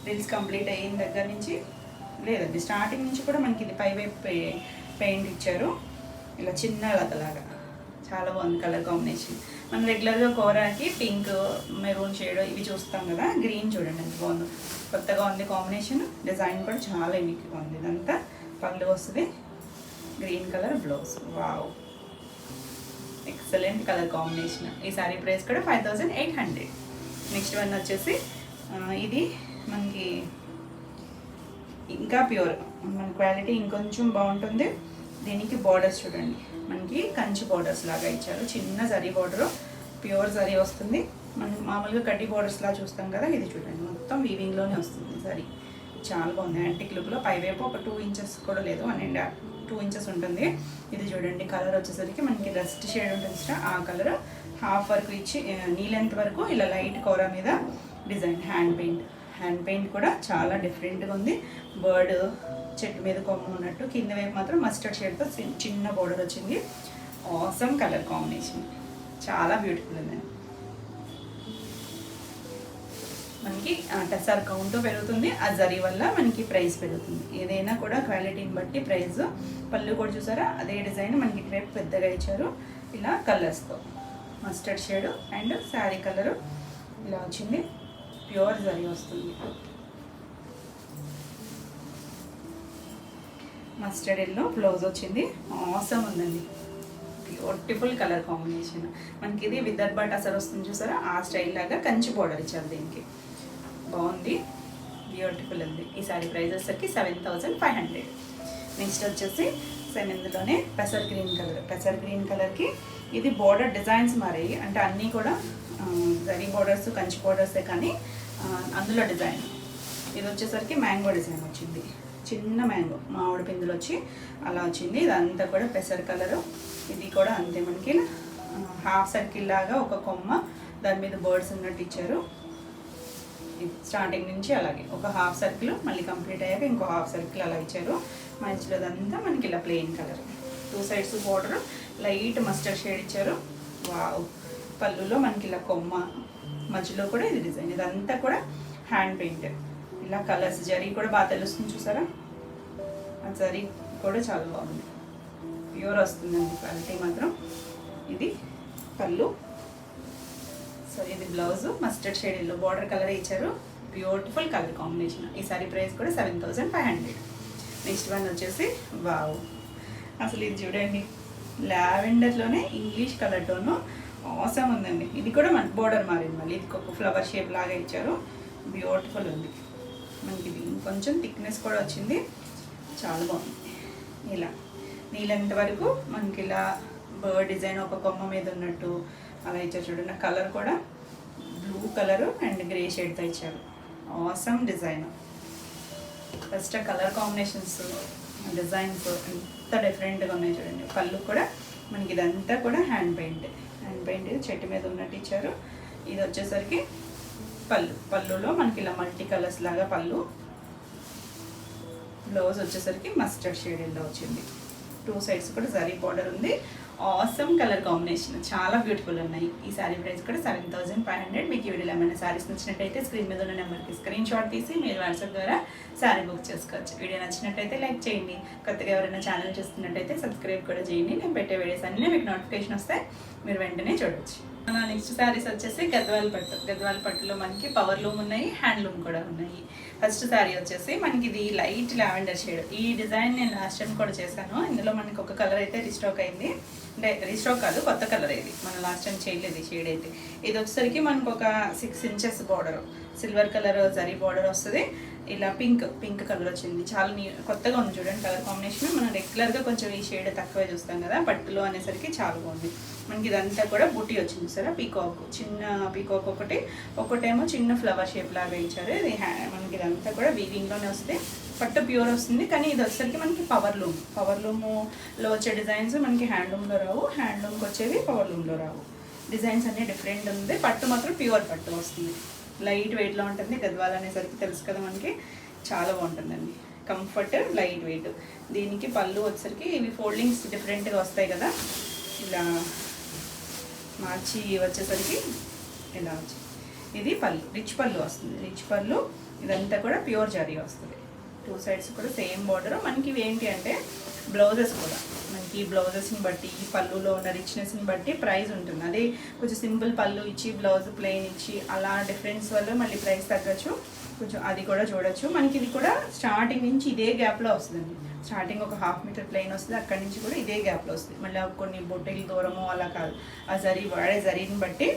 S1: రీల్స్ కంప్లీట్ అయిన దగ్గర నుంచి లేదండి, స్టార్టింగ్ నుంచి కూడా మనకి ఇది పైవైపు పెయింట్ ఇచ్చారు, ఇలా చిన్న లతలాగా. చాలా బాగుంది కలర్ కాంబినేషన్. మనం రెగ్యులర్గా కోరాకి పింక్, మెరూన్ షేడ్ ఇవి చూస్తాం కదా, గ్రీన్ చూడండి ఎంత బాగుందో, కొత్తగా ఉంది కాంబినేషన్. డిజైన్ కూడా చాలా యూనిక్గా ఉంది. ఇదంతా పళ్ళు వస్తుంది, green colour blouse. Wow, excellent colour combination. ఈ సారీ ప్రైస్ కూడా 5800. నెక్స్ట్ వన్ వచ్చేసి ఇది మనకి ఇంకా ప్యూర్, మన క్వాలిటీ ఇంకొంచెం బాగుంటుంది. దీనికి బార్డర్స్ చూడండి, మనకి కంచి బార్డర్స్ లాగా ఇచ్చారు. చిన్న జరీ బార్డరు, ప్యూర్ జరీ వస్తుంది. మనం మామూలుగా కడ్డీ బార్డర్స్ లాగా చూస్తాం కదా, ఇది చూడండి మొత్తం వీవింగ్లోనే వస్తుంది జరీ. చాలా బాగుంది. యాంటిక్ లుక్లో పైవైపు ఒక 2 ఇంచెస్ కూడా లేదు, 1.5-2 ఇంచెస్ ఉంటుంది. ఇది చూడండి కలర్ వచ్చేసరికి మనకి రస్ట్ షేడ్ ఉంటుంది సార్, ఆ కలర్ హాఫ్ వరకు ఇచ్చి నీ లెంత్ వరకు ఇలా లైట్ కోరా మీద డిజైన్. హ్యాండ్ పెయింట్ కూడా చాలా డిఫరెంట్గా ఉంది. బర్డ్ చెట్టు మీద కొమ్మ ఉన్నట్టు, కింద వైపు మాత్రం మస్టర్డ్ షేడ్తో చిన్న బోర్డర్ వచ్చింది. ఆసమ్ కలర్ కాంబినేషన్, చాలా బ్యూటిఫుల్ ఉందండి. మనకి టెసర్ కౌంట్ పెరుగుతుంది, ఆ జరీ వల్ల మనకి ప్రైస్ పెరుగుతుంది. ఏదైనా కూడా క్వాలిటీని బట్టి ప్రైస్. పళ్ళు కూడా చూసారా, అదే డిజైన్ మనకి క్రేప్ పెద్దగా ఇచ్చారు, ఇలా కలర్స్తో. Mustard shade and sari colour ఇలా వచ్చింది, ప్యూర్ జరీ వస్తుంది. మస్టర్డ్ ఎల్లో బ్లౌజ్ వచ్చింది. ఆసమ్ ఉందండి, బ్యూటిఫుల్ కలర్ కాంబినేషన్. మనకి ఇది విదర్భ టసర్ వస్తుంది చూసారా, ఆ స్టైల్ లాగా కంచి బోర్డర్ ఇచ్చారు. దీనికి బాగుంది, బ్యూటిఫుల్ ఉంది. ఈ సారీ ప్రైస్ వచ్చేసరికి 7500. నెక్స్ట్ వచ్చేసి సేమ్ ఇందులోనే పెసర్ గ్రీన్ కలర్కి ఇది బోర్డర్ డిజైన్స్ మారాయి. అంటే అన్నీ కూడా జరీ బోర్డర్స్, కంచి బోర్డర్సే, కానీ అందులో డిజైన్. ఇది వచ్చేసరికి మ్యాంగో డిజైన్ వచ్చింది, చిన్న మ్యాంగో మామిడి పిందులు వచ్చి అలా వచ్చింది. ఇదంతా కూడా పెసర్ కలరు. ఇది కూడా అంతే, మనకి హాఫ్ సర్కిల్ లాగా ఒక కొమ్మ, దాని మీద బర్డ్స్ ఉన్నట్టు ఇచ్చారు. స్టార్టింగ్ నుంచి అలాగే ఒక హాఫ్ సర్కిల్, మళ్ళీ కంప్లీట్ అయ్యాక ఇంకో హాఫ్ సర్కిల్ అలా ఇచ్చారు. మధ్యలో అదంతా మనకి ఇలా plain colour. 2 sides border light mustard shade ఇచ్చారు. వావ్, పళ్ళులో మనకి ఇలా కొమ్మ, మధ్యలో కూడా ఇది డిజైన్. ఇదంతా కూడా హ్యాండ్ పెయింట్. ఇలా కలర్స్ జరీ కూడా బాగా తెలుస్తుంది చూసారా, ఆ జరీ కూడా చాలా బాగుంది, ప్యూర్ వస్తుందండి క్వాలిటీ మాత్రం. ఇది పళ్ళు. సో ఇది బ్లౌజ్ మస్టర్డ్ షేడ్లో బార్డర్ కలర్ ఇచ్చారు, బ్యూటిఫుల్ కలర్ కాంబినేషన్. ఈ సారీ ప్రైస్ కూడా 7500. నెక్స్ట్ వన్ వచ్చేసి వావ్, అసలు ఇది చూడండి, లావెండర్లోనే ఇంగ్లీష్ కలర్ టోను ఆసమ్ ఉందండి. ఇది కూడా మన బోర్డర్ మారింది, మళ్ళీ ఇది ఒక ఫ్లవర్ షేప్ లాగా ఇచ్చారు, బ్యూటిఫుల్ ఉంది. మనకి ఇది కొంచెం థిక్నెస్ కూడా వచ్చింది, చాలా బాగుంది. ఇలా నీళ్ళంత వరకు మనకి ఇలా బర్డ్ డిజైన్ ఒక కొమ్మ మీద ఉన్నట్టు అలా ఇచ్చారు చూడండి. కలర్ కూడా బ్లూ కలరు అండ్ గ్రే షేడ్తో ఇచ్చారు, awesome design. First colour combinations, designs ఎంత డిఫరెంట్గా ఉన్నాయి చూడండి. పళ్ళు కూడా మనకి ఇదంతా కూడా హ్యాండ్ పెయింట్ చెట్టు మీద ఉన్నట్టు ఇచ్చారు. ఇది వచ్చేసరికి పళ్ళులో మనకి ఇలా మల్టీ కలర్స్ లాగా పళ్ళు. బ్లౌజ్ వచ్చేసరికి మస్టర్డ్ షేడ్లో వచ్చింది, 2 సైడ్స్ కూడా జరీ బార్డర్ ఉంది. ఆసమ్ కలర్ కాంబినేషన్, చాలా బ్యూటిఫుల్ ఉన్నాయి. ఈ శారీ ప్రైస్ కూడా 7500. మీకు ఈ వీడియోలో ఏమైనా శారీస్ నచ్చినట్టయితే స్క్రీన్ మీద ఉన్న నెంబర్కి స్క్రీన్ షాట్ తీసి మీరు వాట్సాప్ ద్వారా శారీ బుక్ చేసుకోవచ్చు. వీడియో నచ్చినట్టయితే లైక్ చేయండి, కొత్తగా ఎవరైనా ఛానల్ చూస్తున్నట్టయితే సబ్స్క్రైబ్ కూడా చేయండి. నేను పెట్టే వీడియోస్ అన్నీ మీకు నోటిఫికేషన్ వస్తాయి, మీరు వెంటనే చూడవచ్చు. మన నెక్స్ట్ శారీస్ వచ్చేసి గద్వాల పట్టులో మనకి పవర్ లూమ్ ఉన్నాయి, హ్యాండ్లూమ్ కూడా ఉన్నాయి. ఫస్ట్ శారీ వచ్చేసి మనకి ఇది లైట్ లావెండర్ షేడ్. ఈ డిజైన్ నేను లాస్ట్ టైం కూడా చేశాను. ఇందులో మనకి ఒక కలర్ అయితే రీస్టాక్ అయింది, అంటే రీస్టాక్ కాదు, కొత్త కలర్ ఇది, మనం లాస్ట్ టైం చేయలేదు ఈ షేడ్ అయితే. ఇది వచ్చేసరికి మనకు ఒక 6 inches border, silver colour zari border వస్తుంది. ఇలా పింక్ కలర్ వచ్చింది, చాలా కొత్తగా ఉంది చూడండి కలర్ కాంబినేషన్. మనం రెగ్యులర్గా కొంచెం ఈ షేడ్ తక్కువే చూస్తాం కదా, పట్టులో అనేసరికి చాలా బాగుంది. మనకి ఇదంతా కూడా బూటీ వచ్చింది సరే, పీకాక్, చిన్న పీకాక్ ఒకటేమో చిన్న ఫ్లవర్ షేప్ లాగా ఇచ్చారు. ఇది మనకి ఇదంతా కూడా వీవింగ్లోనే వస్తుంది, పట్టు ప్యూర్ వస్తుంది. కానీ ఇది వచ్చేసరికి మనకి పవర్ లూమ్లో వచ్చే డిజైన్స్ మనకి హ్యాండ్లూమ్లో రావు, హ్యాండ్లూమ్కి వచ్చేవి పవర్ లూమ్లో రావు. డిజైన్స్ అన్నీ డిఫరెంట్ ఉంది, పట్టు మాత్రం ప్యూర్ పట్టు వస్తుంది, లైట్ వెయిట్లో ఉంటుంది. గద్వాల అనేసరికి తెలుసు కదా మనకి, చాలా బాగుంటుందండి, కంఫర్ట్, లైట్ వెయిట్. దీనికి పళ్ళు వచ్చేసరికి ఇవి ఫోల్డింగ్స్ డిఫరెంట్గా వస్తాయి కదా, ఇలా మార్చి వచ్చేసరికి ఇలా వచ్చి ఇది పళ్ళు, రిచ్ పళ్ళు వస్తుంది. రిచ్ పళ్ళు ఇదంతా కూడా ప్యూర్ జరీ వస్తుంది. 2 సైడ్స్ కూడా సేమ్ బార్డర్. మనకి ఇవి ఏంటి అంటే బ్లౌజెస్ కూడా మనకి ఈ బ్లౌజెస్ని బట్టి, ఈ పళ్ళులో ఉన్న రిచ్నెస్ని బట్టి ప్రైస్ ఉంటుంది. అదే కొంచెం సింపుల్ పళ్ళు ఇచ్చి బ్లౌజ్ ప్లెయిన్ ఇచ్చి అలా డిఫరెన్స్ వల్ల మళ్ళీ ప్రైస్ తగ్గచ్చు, కొంచెం అది కూడా చూడొచ్చు. మనకి ఇది కూడా స్టార్టింగ్ నుంచి ఇదే గ్యాప్లో వస్తుందండి. స్టార్టింగ్ ఒక 1/2 మీటర్ ప్లెయిన్ వస్తుంది, అక్కడి నుంచి కూడా ఇదే గ్యాప్లో వస్తుంది. మళ్ళీ కొన్ని బొట్టెల దూరము అలా కాదు, ఆ వాడే జరీని బట్టి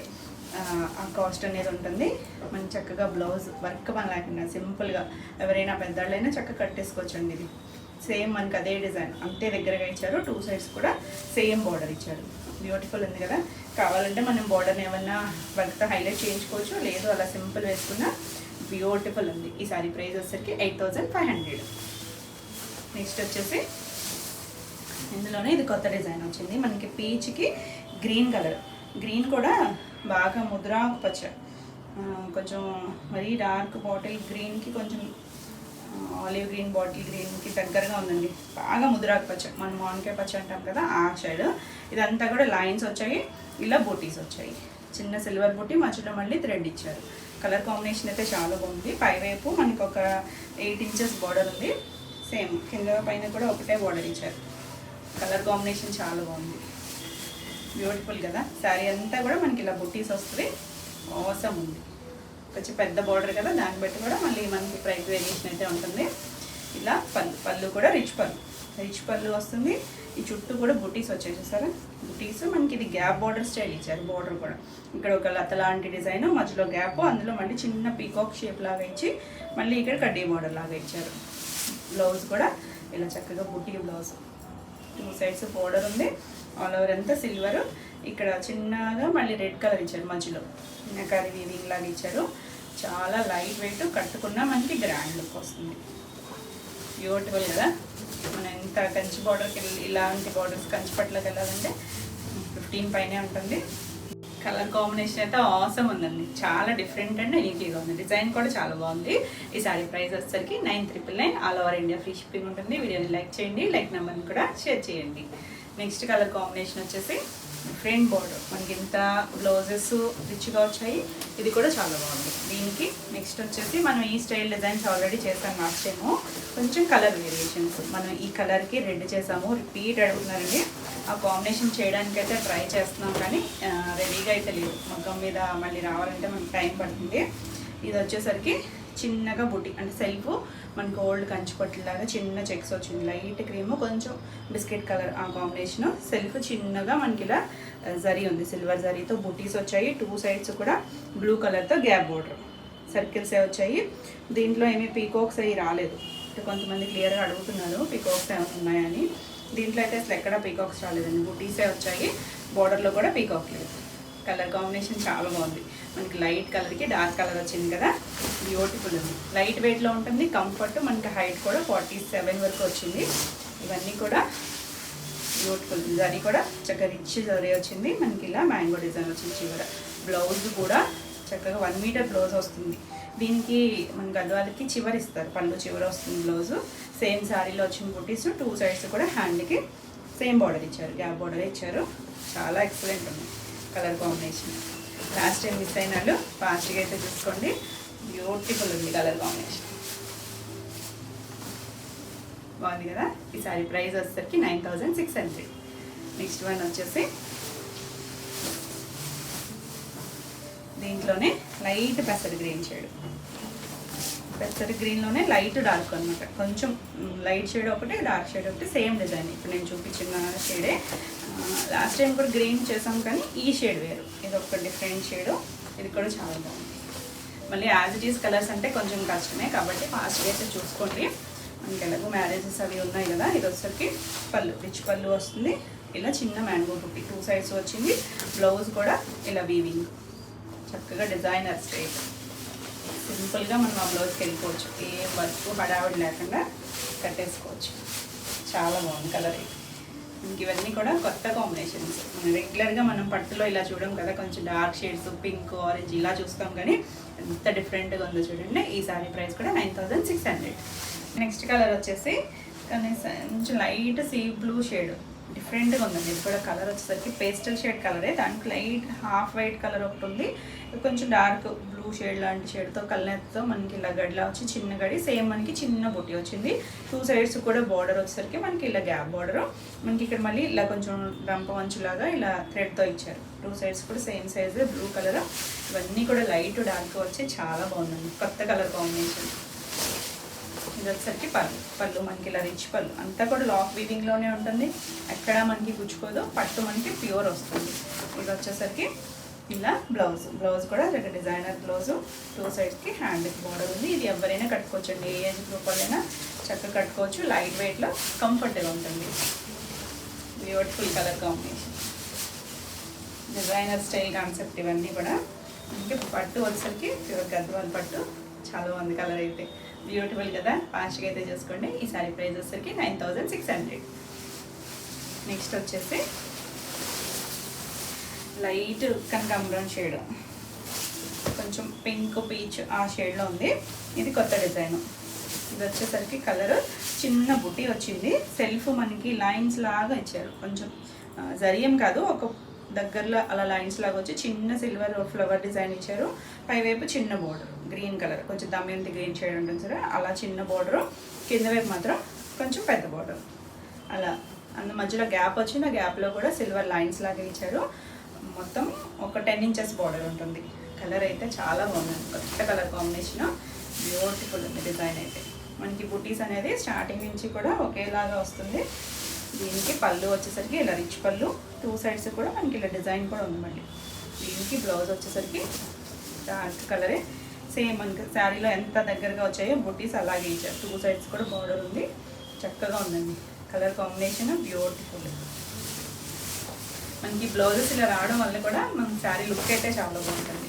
S1: ఆ కాస్ట్ అనేది ఉంటుంది. మనం చక్కగా బ్లౌజ్ వర్క్ పని లేకుండా సింపుల్గా ఎవరైనా పెద్దవాళ్ళైనా చక్కగా కట్టేసుకోవచ్చండి. ఇది సేమ్ మనకి అదే డిజైన్ అంతే దగ్గరగా ఇచ్చారు, 2 సైడ్స్ కూడా సేమ్ బార్డర్ ఇచ్చారు. బ్యూటిఫుల్ ఉంది కదా. కావాలంటే మనం బార్డర్ని ఏమన్నా వర్క్తో హైలైట్ చేయించుకోవచ్చు, లేదు అలా సింపుల్ వేసుకున్నా బ్యూటిఫుల్ ఉంది. ఈ సారీ ప్రైస్ వచ్చేసరికి 8500. నెక్స్ట్ వచ్చేసి ఇందులోనే ఇది కొత్త డిజైన్ వచ్చింది మనకి, పీచ్కి గ్రీన్ కలర్. గ్రీన్ కూడా బాగా ముద్రాకు పచ్చ, కొంచెం మరీ డార్క్ బాటిల్ గ్రీన్కి కొంచెం ఆలివ్ గ్రీన్ బాటిల్ గ్రీన్కి దగ్గరగా ఉందండి. బాగా ముద్రాకు పచ్చ, మనం మామిడికాయ పచ్చ అంటాం కదా ఆ సైడ్. ఇదంతా కూడా లైన్స్ వచ్చాయి, ఇలా బూటీస్ వచ్చాయి, చిన్న సిల్వర్ బూటీ, మధ్యలో మళ్ళీ థ్రెడ్ ఇచ్చారు. కలర్ కాంబినేషన్ అయితే చాలా బాగుంది. పైవైపు మనకు ఒక 8 ఇంచెస్ బార్డర్ ఉంది, సేమ్ కింద పైన కూడా ఒకటే బార్డర్ ఇచ్చారు. కలర్ కాంబినేషన్ చాలా బాగుంది, బ్యూటిఫుల్ కదా. శారీ అంతా కూడా మనకి ఇలా బుట్టీస్ వస్తుంది, అవసరం ఉంది. కొంచెం పెద్ద బార్డర్ కదా, దాన్ని బట్టి కూడా మళ్ళీ మనకి ప్రైస్ వేరియేషన్ అయితే ఉంటుంది. ఇలా పళ్ళు కూడా రిచ్ పళ్ళు వస్తుంది. ఈ చుట్టూ కూడా బుటీస్ వచ్చాయి చూసారా, బుటీస్ మనకి ఇది గ్యాప్ బార్డర్ స్టైల్ ఇచ్చారు. బార్డర్ కూడా ఇక్కడ ఒక లత లాంటి డిజైన్, మధ్యలో గ్యాప్, అందులో మళ్ళీ చిన్న పీకాక్ షేప్ లాగా ఇచ్చి మళ్ళీ ఇక్కడ కడ్డీ బార్డర్ లాగా ఇచ్చారు. బ్లౌజ్ కూడా ఇలా చక్కగా బుటీ బ్లౌజ్, 2 సైడ్స్ బార్డర్ ఉంది, ఆల్ ఓవర్ అంతా సిల్వర్. ఇక్కడ చిన్నగా మళ్ళీ రెడ్ కలర్ ఇచ్చారు, మధ్యలో కర్రీ వీవింగ్ లాగా ఇచ్చారు. చాలా లైట్ వెయిట్, కట్టుకున్నా మనకి గ్రాండ్ లుక్ వస్తుంది. బ్యూటిఫుల్ కదా. మనం ఎంత కంచి బార్డర్కి ఇలాంటి బార్డర్స్ కంచి పట్లకి వెళ్ళాలంటే 15 పైనే ఉంటుంది. కలర్ కాంబినేషన్ అయితే ఆసమ్ ఉందండి, చాలా డిఫరెంట్ అండ్ యూనిక్గా ఉంది. డిజైన్ కూడా చాలా బాగుంది. ఈ సారీ ప్రైస్ వచ్చేసరికి 9999, all over India free shipping ఉంటుంది. వీడియోని లైక్ చేయండి, లైక్ నెంబర్ని కూడా షేర్ చేయండి. నెక్స్ట్ కలర్ కాంబినేషన్ వచ్చేసి ఫ్రంట్ బార్డర్ మనకి ఇంత బ్లౌజెస్ రిచ్గా వచ్చాయి. ఇది కూడా చాలా బాగుంది. దీనికి నెక్స్ట్ వచ్చేసి మనం ఈ స్టైల్ డిజైన్స్ ఆల్రెడీ చేసాం లాస్ట్ టైము. కొంచెం కలర్ వేరియేషన్స్ మనం ఈ కలర్కి రెడ్ చేసాము. రిపీట్ అడుగుతున్నారండి. ఆ కాంబినేషన్ చేయడానికి అయితే ట్రై చేస్తున్నాం కానీ రెడీగా అయితే లేదు. మగ్గం మీద మళ్ళీ రావాలంటే మనకి టైం పడుతుంది. ఇది వచ్చేసరికి చిన్నగా బుట్టి అంటే సెల్ఫ్ మనకి గోల్డ్ కంచిపట్టులాగా చిన్న చెక్స్ వచ్చింది. లైట్ క్రీమ్ కొంచెం బిస్కెట్ కలర్ ఆ కాంబినేషన్. సెల్ఫ్ చిన్నగా మనకి ఇలా జరీ ఉంది, సిల్వర్ జరీతో బుటీస్ వచ్చాయి. 2 సైడ్స్ కూడా బ్లూ కలర్తో గ్యాప్ బోర్డర్ సర్కిల్సే వచ్చాయి. దీంట్లో ఏమీ పీకాక్స్ అవి రాలేదు. కొంతమంది క్లియర్గా అడుగుతున్నారు పీకాక్స్ ఏమైనా ఉన్నాయని. దీంట్లో అయితే అసలు ఎక్కడ పీకాక్స్ రాలేదండి, బుటీసే వచ్చాయి. బోర్డర్లో కూడా పీకాక్ లేదు. కలర్ కాంబినేషన్ చాలా బాగుంది. మనకి లైట్ కలర్కి డార్క్ కలర్ వచ్చింది కదా, బ్యూటిఫుల్ ఉంది. లైట్ వెయిట్లో ఉంటుంది, కంఫర్ట్. మనకి హైట్ కూడా 47 వరకు వచ్చింది. ఇవన్నీ కూడా బ్యూటిఫుల్. జరీ కూడా చక్కగా రిచ్ జరీ వచ్చింది. మనకి ఇలా మ్యాంగో డిజైన్ వచ్చింది. చివర బ్లౌజ్ కూడా చక్కగా 1 మీటర్ బ్లౌజ్ వస్తుంది. దీనికి మన గద్వాలకి చివరి ఇస్తారు, పళ్ళు చివర వస్తుంది బ్లౌజు. సేమ్ శారీలో వచ్చిన బుటీస్ 2 సైడ్స్ కూడా హ్యాండ్కి సేమ్ బార్డర్ ఇచ్చారు, గ్యాప్ బార్డర్ ఇచ్చారు. చాలా ఎక్సలెంట్ ఉంది colour combination. Last time miss అయిన వాళ్ళు ఫాస్ట్గా అయితే చూసుకోండి. బ్యూటిఫుల్ ఉంది కలర్ కాంబినేషన్, బాగుంది కదా. ఈ సారీ ప్రైస్ వచ్చేసరికి 9600. నెక్స్ట్ వన్ వచ్చేసి దీంట్లోనే లైట్ పెసర్ గ్రీన్ షేడ్. పెసర్ గ్రీన్లోనే లైట్ డార్క్ అనమాట. కొంచెం లైట్ షేడ్ ఒకటి, డార్క్ షేడ్ ఒకటి, సేమ్ డిజైన్. ఇప్పుడు నేను చూపించిన షేడే. లాస్ట్ టైం కూడా గ్రీన్ చేసాం కానీ ఈ షేడ్ వేరు. ఇది ఒక డిఫరెంట్ షేడు. ఇది కూడా చాలా బాగుంది. మళ్ళీ యాజ్ ఇట్ ఈస్ కలర్స్ అంటే కొంచెం కష్టమే కాబట్టి ఫాస్ట్గా అయితే చూసుకోండి. మనకి ఎలాగో మ్యారేజెస్ అవి ఉన్నాయి కదా. ఇది వచ్చేసరికి పళ్ళు రిచ్ పళ్ళు వస్తుంది. ఇలా చిన్న మ్యాంగో బుట్టి 2 సైడ్స్ వచ్చింది. బ్లౌజ్ కూడా ఇలా వీవింగ్ చక్కగా డిజైనర్ స్టైల్. సింపుల్గా మనం ఆ బ్లౌజ్కి వెళ్ళిపోవచ్చు, ఏ వర్క్ హడావిడి లేకుండా కట్టేసుకోవచ్చు. చాలా బాగుంది కలర్. ఇంక ఇవన్నీ కూడా కొత్త కాంబినేషన్స్. మనం రెగ్యులర్గా మనం పట్టులో ఇలా చూడం కదా, కొంచెం డార్క్ షేడ్స్ పింక్ ఆరెంజ్ ఇలా చూస్తాం కానీ ఎంత డిఫరెంట్గా ఉందో చూడండి. ఈ సారీ ప్రైస్ కూడా 9600. నెక్స్ట్ కలర్ వచ్చేసి కొంచెం లైట్ సీ బ్లూ షేడ్, డిఫరెంట్గా ఉందండి. ఇది కూడా కలర్ వచ్చేసరికి పేస్టల్ షేడ్ కలరే. దానికి లైట్ హాఫ్ వైట్ కలర్ ఒకటి ఉంది, కొంచెం డార్క్ బ్లూ షేడ్ లాంటి షేడ్తో కలర్తో మనకి ఇలా గడిలా వచ్చి చిన్న గడి. సేమ్ మనకి చిన్న బుట్టి వచ్చింది. 2 సైడ్స్ కూడా బార్డర్ వచ్చేసరికి మనకి ఇలా గ్యాప్ బార్డర్. మనకి ఇక్కడ మళ్ళీ ఇలా కొంచెం రంప వంచులాగా ఇలా థ్రెడ్తో ఇచ్చారు. 2 సైడ్స్ కూడా సేమ్ సైజు బ్లూ కలర్. ఇవన్నీ కూడా లైట్ డార్క్ వచ్చి చాలా బాగుందండి, కొత్త కలర్ కాంబినేషన్. ఇది వచ్చేసరికి పళ్ళు మనకి ఇలా రిచ్ పళ్ళు. అంతా కూడా లాక్ వీవింగ్లోనే ఉంటుంది, ఎక్కడ మనకి గుచ్చుకోదు. పట్టు మనకి ప్యూర్ వస్తుంది. ఇది వచ్చేసరికి ఇలా బ్లౌజ్ కూడా ఒక డిజైనర్ బ్లౌజు. 2 సైడ్స్కి హ్యాండ్కి బార్డర్ ఉంది. ఇది ఎవరైనా కట్టుకోవచ్చు అండి, ఏ ఏజ్ గ్రూప్ వాళ్ళైనా చక్కగా కట్టుకోవచ్చు. లైట్ వెయిట్లో కంఫర్ట్గా ఉంటుంది. Beautiful colour combination, designer style concept. ఇవన్నీ కూడా ఇంకా పట్టు వచ్చేసరికి ప్యూర్ గద్వాల్ పట్టు. చాలా బాగుంది కలర్ అయితే, బ్యూటిఫుల్ కదా. ఫాస్ట్గా అయితే చూసుకోండి. ఈ సారీ ప్రైస్ వచ్చేసరికి 9600. నెక్స్ట్ వచ్చేసి లైట్ కనకాంబరం షేడ్, కొంచెం పింక్ పీచ్ ఆ షేడ్లో ఉంది. ఇది కొత్త డిజైన్. ఇది వచ్చేసరికి కలర్ చిన్న బుట్టి వచ్చింది. సెల్ఫ్ మనకి లైన్స్ లాగా ఇచ్చారు, కొంచెం జరియం కాదు, ఒక దగ్గరలో అలా లైన్స్ లాగా వచ్చి చిన్న సిల్వర్ ఫ్లవర్ డిజైన్ ఇచ్చారు. పైవైపు చిన్న బోర్డర్ గ్రీన్ కలర్, కొంచెం దమయంతి గ్రీన్ షేడ్ ఉంటుంది సరే, అలా చిన్న బోర్డరు. కింద వైపు మాత్రం కొంచెం పెద్ద బోర్డర్. అలా అందు మధ్యలో గ్యాప్ వచ్చింది, ఆ గ్యాప్లో కూడా సిల్వర్ లైన్స్ లాగా ఇచ్చారు. మొత్తం ఒక 10 ఇంచెస్ బోర్డర్ ఉంటుంది. కలర్ అయితే చాలా బాగుంది, కొత్త కలర్ కాంబినేషన్, బ్యూటిఫుల్ ఉంది డిజైన్ అయితే. మనకి బుటీస్ అనేది స్టార్టింగ్ నుంచి కూడా ఒకేలాగా వస్తుంది. దీనికి పళ్ళు వచ్చేసరికి ఇలా రిచ్ పళ్ళు. 2 సైడ్స్ కూడా మనకి ఇలా డిజైన్ కూడా ఉంది. మళ్ళీ దీనికి బ్లౌజ్ వచ్చేసరికి డార్క్ కలరే. సేమ్ మనకి శారీలో ఎంత దగ్గరగా వచ్చాయో బుటీస్ అలాగే ఇచ్చారు. 2 సైడ్స్ కూడా బార్డర్ ఉంది. చక్కగా ఉందండి కలర్ కాంబినేషన్, బ్యూటిఫుల్. మనకి బ్లౌజెస్ ఇలా రావడం వల్ల కూడా మన శారీ లుక్ అయితే చాలా బాగుంటుంది.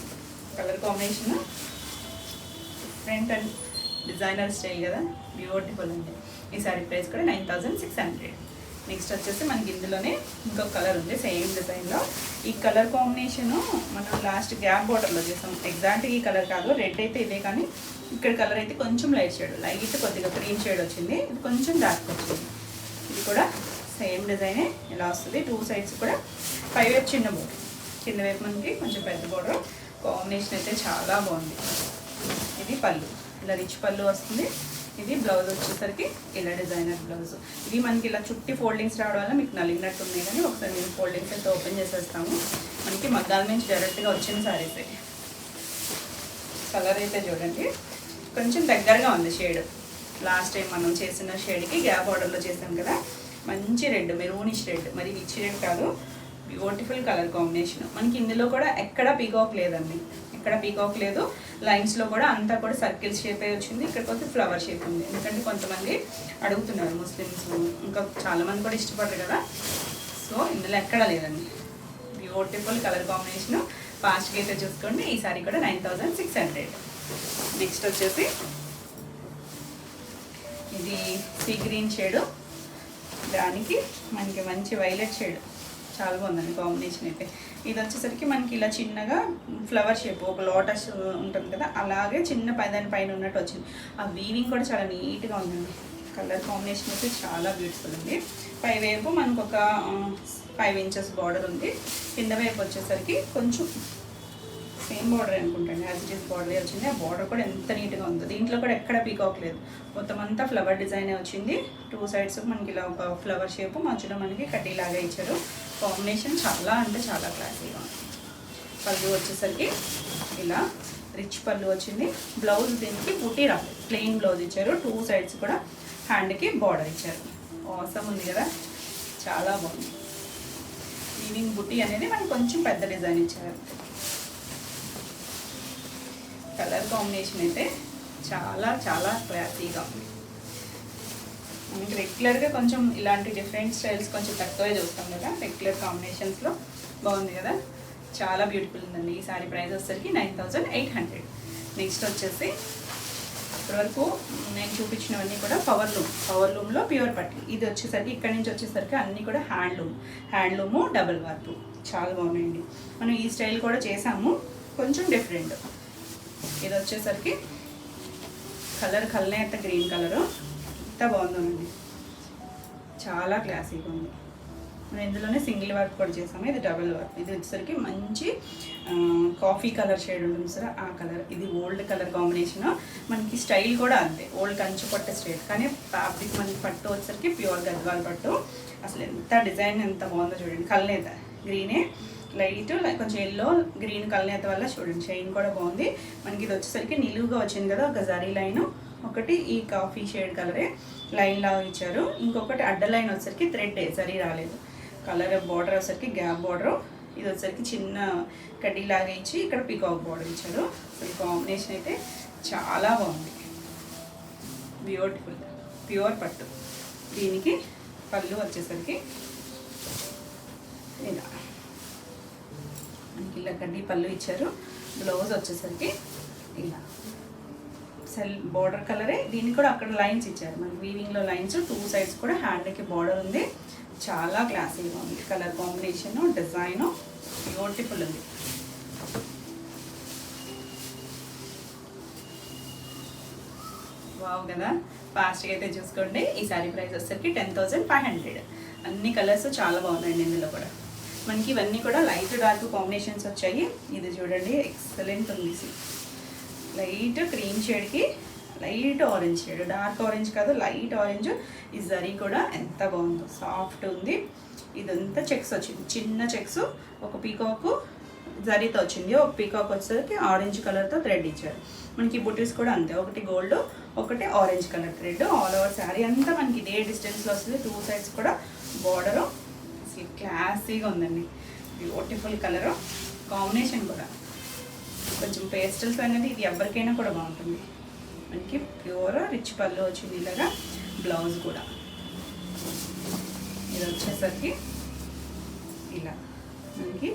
S1: Colour combination different and designer style కదా, బ్యూటిఫుల్ అండి. ఈ శారీ ప్రైస్ కూడా 9600. నెక్స్ట్ వచ్చేసి మనకి ఇందులోనే ఇంకొక కలర్ ఉంది సేమ్ డిజైన్లో. ఈ కలర్ కాంబినేషను మనం లాస్ట్ గ్యాప్ బార్డర్లో చేసాం. ఎగ్జాక్ట్ ఈ కలర్ కాదు, రెడ్ అయితే ఇదే కానీ ఇక్కడ కలర్ అయితే కొంచెం లైట్ షేడ్, లైట్ కొద్దిగా క్రీమ్ షేడ్ వచ్చింది. ఇది కొంచెం డార్క్ వచ్చింది. ఇది కూడా సేమ్ డిజైనే ఇలా వస్తుంది. 2 సైడ్స్ కూడా పైవైపు చిన్న బోర్డర్, కింద వైపు మనకి కొంచెం పెద్ద బోర్డర్. కాంబినేషన్ అయితే చాలా బాగుంది. ఇది పళ్ళు, ఇలా రిచ్ పళ్ళు వస్తుంది. ఇది బ్లౌజ్ వచ్చేసరికి ఇలా డిజైనర్ బ్లౌజ్. ఇది మనకి ఇలా చుట్టి ఫోల్డింగ్స్ రావడం వల్ల మీకు నలిగినట్టు ఉన్నాయి, కానీ ఒకసారి నేను ఫోల్డింగ్స్ అయితే ఓపెన్ చేసేస్తాము. మనకి మగ్గాల నుంచి డైరెక్ట్గా వచ్చిన సారీస్. కలర్ అయితే చూడండి కొంచెం దగ్గరగా ఉంది షేడ్. లాస్ట్ టైం మనం చేసిన షేడ్కి గ్యాప్ ఆర్డర్లో చేసాం కదా, మంచి రెడ్, మెరూనిష్ రెడ్, మరి రిచ్ రెడ్ కాదు, బ్యూటిఫుల్ కలర్ కాంబినేషన్. మనకి ఇందులో కూడా ఎక్కడ పీకాక్ లేదండి, ఎక్కడ పీకాక్ లేదు. లైన్స్లో కూడా అంతా కూడా సర్కిల్ షేప్ వచ్చింది. ఇక్కడికి ఫ్లవర్ షేప్ ఉంది, ఎందుకంటే కొంతమంది అడుగుతున్నారు ముస్లిమ్స్, ఇంకా చాలామంది కూడా ఇష్టపడరు కదా. సో ఇందులో ఎక్కడ లేదండి, బ్యూటిఫుల్ కలర్ కాంబినేషన్. ఫాస్ట్గా అయితే చూసుకోండి. ఈ సారీ కూడా 9600. నెక్స్ట్ వచ్చేసి ఇది సీ గ్రీన్ షేడు, దానికి మనకి మంచి వైలెట్ షేడ్, చాలా బాగుందండి కాంబినేషన్ అయితే. ఇది వచ్చేసరికి మనకి ఇలా చిన్నగా ఫ్లవర్ షేప్, ఒక లోటస్ ఉంటుంది కదా, అలాగే చిన్న దాని పైన ఉన్నట్టు వచ్చింది. ఆ వీవింగ్ కూడా చాలా నీట్గా ఉందండి. కలర్ కాంబినేషన్ అయితే చాలా బ్యూటిఫుల్ ఉంది. పై వైపు మనకు ఒక 5 ఇంచెస్ బార్డర్ ఉంది. కింద వైపు వచ్చేసరికి కొంచెం సేమ్ బార్డర్ అనుకుంటాండి, యాజ్ ఇట్ ఈస్ బార్డర్ వచ్చింది. ఆ బార్డర్ కూడా ఎంత నీట్గా ఉందో. దీంట్లో కూడా ఎక్కడ పీకాక్ లేదు, మొత్తం అంతా ఫ్లవర్ డిజైన్ వచ్చింది. 2 సైడ్స్ మనకి ఇలా ఒక ఫ్లవర్ షేప్, మధ్యలో మనకి కడ్డీలాగా ఇచ్చారు. కాంబినేషన్ చాలా అంటే చాలా క్లాసీగా ఉంది. పళ్ళు వచ్చేసరికి ఇలా రిచ్ పళ్ళు వచ్చింది. బ్లౌజ్ దీనికి బుటీ రాలేదు, ప్లెయిన్ బ్లౌజ్ ఇచ్చారు. 2 సైడ్స్ కూడా హ్యాండ్కి బార్డర్ ఇచ్చారు. అవసరం ఉంది కదా, చాలా బాగుంది. వీవింగ్ బుటీ అనేది మనకి కొంచెం పెద్ద డిజైన్ ఇచ్చారు. కలర్ కాంబినేషన్ అయితే చాలా చాలా క్లాసీగా ఉంది. మనకి రెగ్యులర్గా కొంచెం ఇలాంటి డిఫరెంట్ స్టైల్స్ కొంచెం తక్కువే చూస్తాం కదా, రెగ్యులర్ కాంబినేషన్స్లో బాగుంది కదా, చాలా బ్యూటిఫుల్ ఉందండి. ఈ సారీ ప్రైస్ వచ్చేసరికి 9800. నెక్స్ట్ వచ్చేసి ఇప్పటివరకు నేను చూపించినవన్నీ కూడా పవర్ లూమ్లో ప్యూర్ పట్టు. ఇది వచ్చేసరికి ఇక్కడ నుంచి వచ్చేసరికి అన్నీ కూడా హ్యాండ్లూము డబుల్ వార్పు, చాలా బాగున్నాయండి. మనం ఈ స్టైల్ కూడా చేసాము, కొంచెం డిఫరెంట్. ఇది వచ్చేసరికి కలర్ కల్నేత గ్రీన్ కలరు, ఎంత బాగుందండి, చాలా క్లాసీగా ఉంది. మనం ఇందులోనే సింగిల్ వర్క్ కూడా చేసాము, ఇది డబుల్ వర్క్. ఇది వచ్చేసరికి మంచి కాఫీ కలర్ షేడ్ ఉంటుంది సార్, ఆ కలర్. ఇది ఓల్డ్ కలర్ కాంబినేషన్. మనకి స్టైల్ కూడా అంతే, ఓల్డ్ కంచు పట్టు స్టైల్, కానీ ఫ్యాబ్రిక్ మనకి పట్టు వచ్చేసరికి ప్యూర్ గద్వాల్ పట్టు. అసలు ఎంత డిజైన్ ఎంత బాగుందో చూడండి. కల్నేత గ్రీనే, లైట్ కొంచెం ఎల్లో గ్రీన్ కల్నేత వల్ల చూడండి షైన్ కూడా బాగుంది. మనకి ఇది వచ్చేసరికి నిలువుగా వచ్చింది కదా, ఒక జరీ లైన్, ఒకటి ఈ కాఫీ షేడ్ కలరే లైన్ లాగా ఇచ్చారు. ఇంకొకటి అడ్డ లైన్ వచ్చేసరికి థ్రెడ్ జరీ రాలేదు. కలర్ బార్డర్ వచ్చేసరికి గ్యాప్ బార్డర్. ఇది వచ్చేసరికి చిన్న కడ్డీ లాగా ఇచ్చి ఇక్కడ పీకాక్ బార్డర్ ఇచ్చారు. ఈ కాంబినేషన్ అయితే చాలా బాగుంది, బ్యూటిఫుల్ ప్యూర్ పట్టు. దీనికి పళ్ళు వచ్చేసరికి ఇలా మనకి ఇలా కడ్డీ పళ్ళు ఇచ్చారు. బ్లౌజ్ వచ్చేసరికి ఇలా సెల్ బార్డర్ కలరే. దీనికి కూడా అక్కడ లైన్స్ ఇచ్చారు, మనకి వీవింగ్లో లైన్స్. 2 సైడ్స్ కూడా హ్యాండ్కి బార్డర్ ఉంది. చాలా క్లాసీగా ఉంది. కలర్ కాంబినేషను, డిజైను బ్యూటిఫుల్ ఉంది. వావ్ కదా, ఫాస్ట్గా అయితే చూసుకోండి. ఈ సారీ ప్రైస్ వచ్చేసరికి 10500. అన్ని కలర్స్ చాలా బాగున్నాయండి. ఇందులో కూడా మనకి ఇవన్నీ కూడా లైట్ డార్క్ కాంబినేషన్స్ వచ్చాయి. ఇది చూడండి ఎక్సలెంట్ ఉంది. లైట్ క్రీమ్ షేడ్కి light orange shade, dark orange కాదు, లైట్ ఆరెంజ్. ఈ జరీ కూడా ఎంత బాగుందో, సాఫ్ట్ ఉంది. ఇదంతా చెక్స్ వచ్చింది, చిన్న చెక్స్. ఒక పీకాక్ జరీతో వచ్చింది, ఒక పీకాక్ వచ్చేసరికి ఆరెంజ్ కలర్తో థ్రెడ్ ఇచ్చారు. మనకి బుటీస్ కూడా అంతే, ఒకటి గోల్డ్, ఒకటి orange colour thread. All over sari అంతా మనకి ఇదే డిస్టెన్స్లో వస్తుంది. 2 సైడ్స్ కూడా బార్డరు. అసలు క్లాసీగా ఉందండి, బ్యూటిఫుల్ కలరు. కాంబినేషన్ కూడా కొంచెం పేస్టల్స్ అనేది ఇది ఎవరికైనా కూడా బాగుంటుంది. మనకి ప్యూర్ రిచ్ పళ్ళు వచ్చింది ఇలాగా. బ్లౌజ్ కూడా ఇది వచ్చేసరికి ఇలా మనకి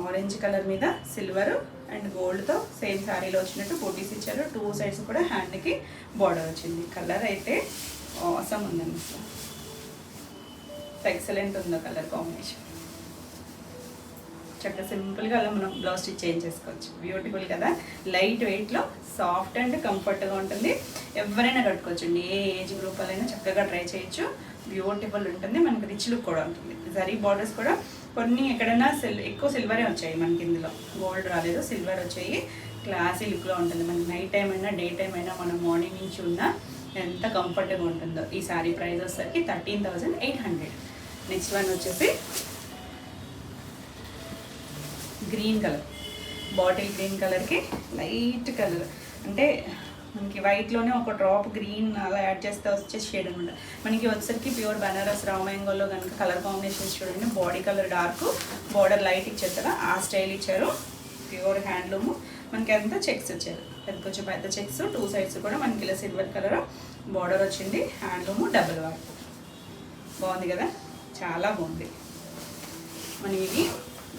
S1: ఆరెంజ్ కలర్ మీద సిల్వర్ అండ్ గోల్డ్తో సేమ్ శారీలో వచ్చినట్టు బూటీస్ ఇచ్చారు. 2 సైడ్స్ కూడా హ్యాండ్కి బార్డర్ వచ్చింది. కలర్ అయితే ఆసమ్ ఉందండి, అసలు ఎక్సలెంట్ ఉందో కలర్ కాంబినేషన్. చక్కగా సింపుల్గా అలా మనం బ్లౌజ్ స్టిచ్ చేయించేసుకోవచ్చు. బ్యూటిఫుల్ కదా, లైట్ వెయిట్లో సాఫ్ట్ అండ్ కంఫర్ట్గా ఉంటుంది. ఎవరైనా కట్టుకోవచ్చండి, ఏ ఏజ్ గ్రూప్ అయినా చక్కగా ట్రై చేయొచ్చు. బ్యూటిఫుల్ ఉంటుంది, మనకి రిచ్ లుక్ కూడా ఉంటుంది. జరీ బార్డర్స్ కూడా కొన్ని ఎక్కడైనా ఎక్కువ సిల్వరే వచ్చాయి మనకి, ఇందులో గోల్డ్ రాలేదు, సిల్వర్ వచ్చాయి. క్లాసీ లుక్లో ఉంటుంది. మనకి నైట్ టైం అయినా డే టైం అయినా మనం మార్నింగ్ నుంచి ఉన్నా ఎంత కంఫర్ట్గా ఉంటుందో. ఈ సారీ ప్రైస్ వచ్చేసరికి 13,800. నెక్స్ట్ వన్ వచ్చేసి గ్రీన్ కలర్, బాటిల్ గ్రీన్ కలర్కి లైట్ కలర్, అంటే మనకి వైట్లోనే ఒక డ్రాప్ గ్రీన్ అలా యాడ్ చేస్తే వచ్చే షేడ్ అనమాట. మనకి వచ్చేసరికి ప్యూర్ బనారస్ రావ్ మ్యాంగోలో కనుక కలర్ కాంబినేషన్స్ చూడండి, body colour dark, border light ఇచ్చారు కదా, ఆ స్టైల్ ఇచ్చారు. ప్యూర్ హ్యాండ్లూమ్, మనకి అంతా చెక్స్ వచ్చారు, కొంచెం పెద్ద చెక్స్, 2 సైడ్స్ కూడా మనకి ఇలా సిల్వర్ కలర్ బార్డర్ వచ్చింది. హ్యాండ్లూమ్ డబుల్ వర్క్, బాగుంది కదా, చాలా బాగుంది. మనం ఇది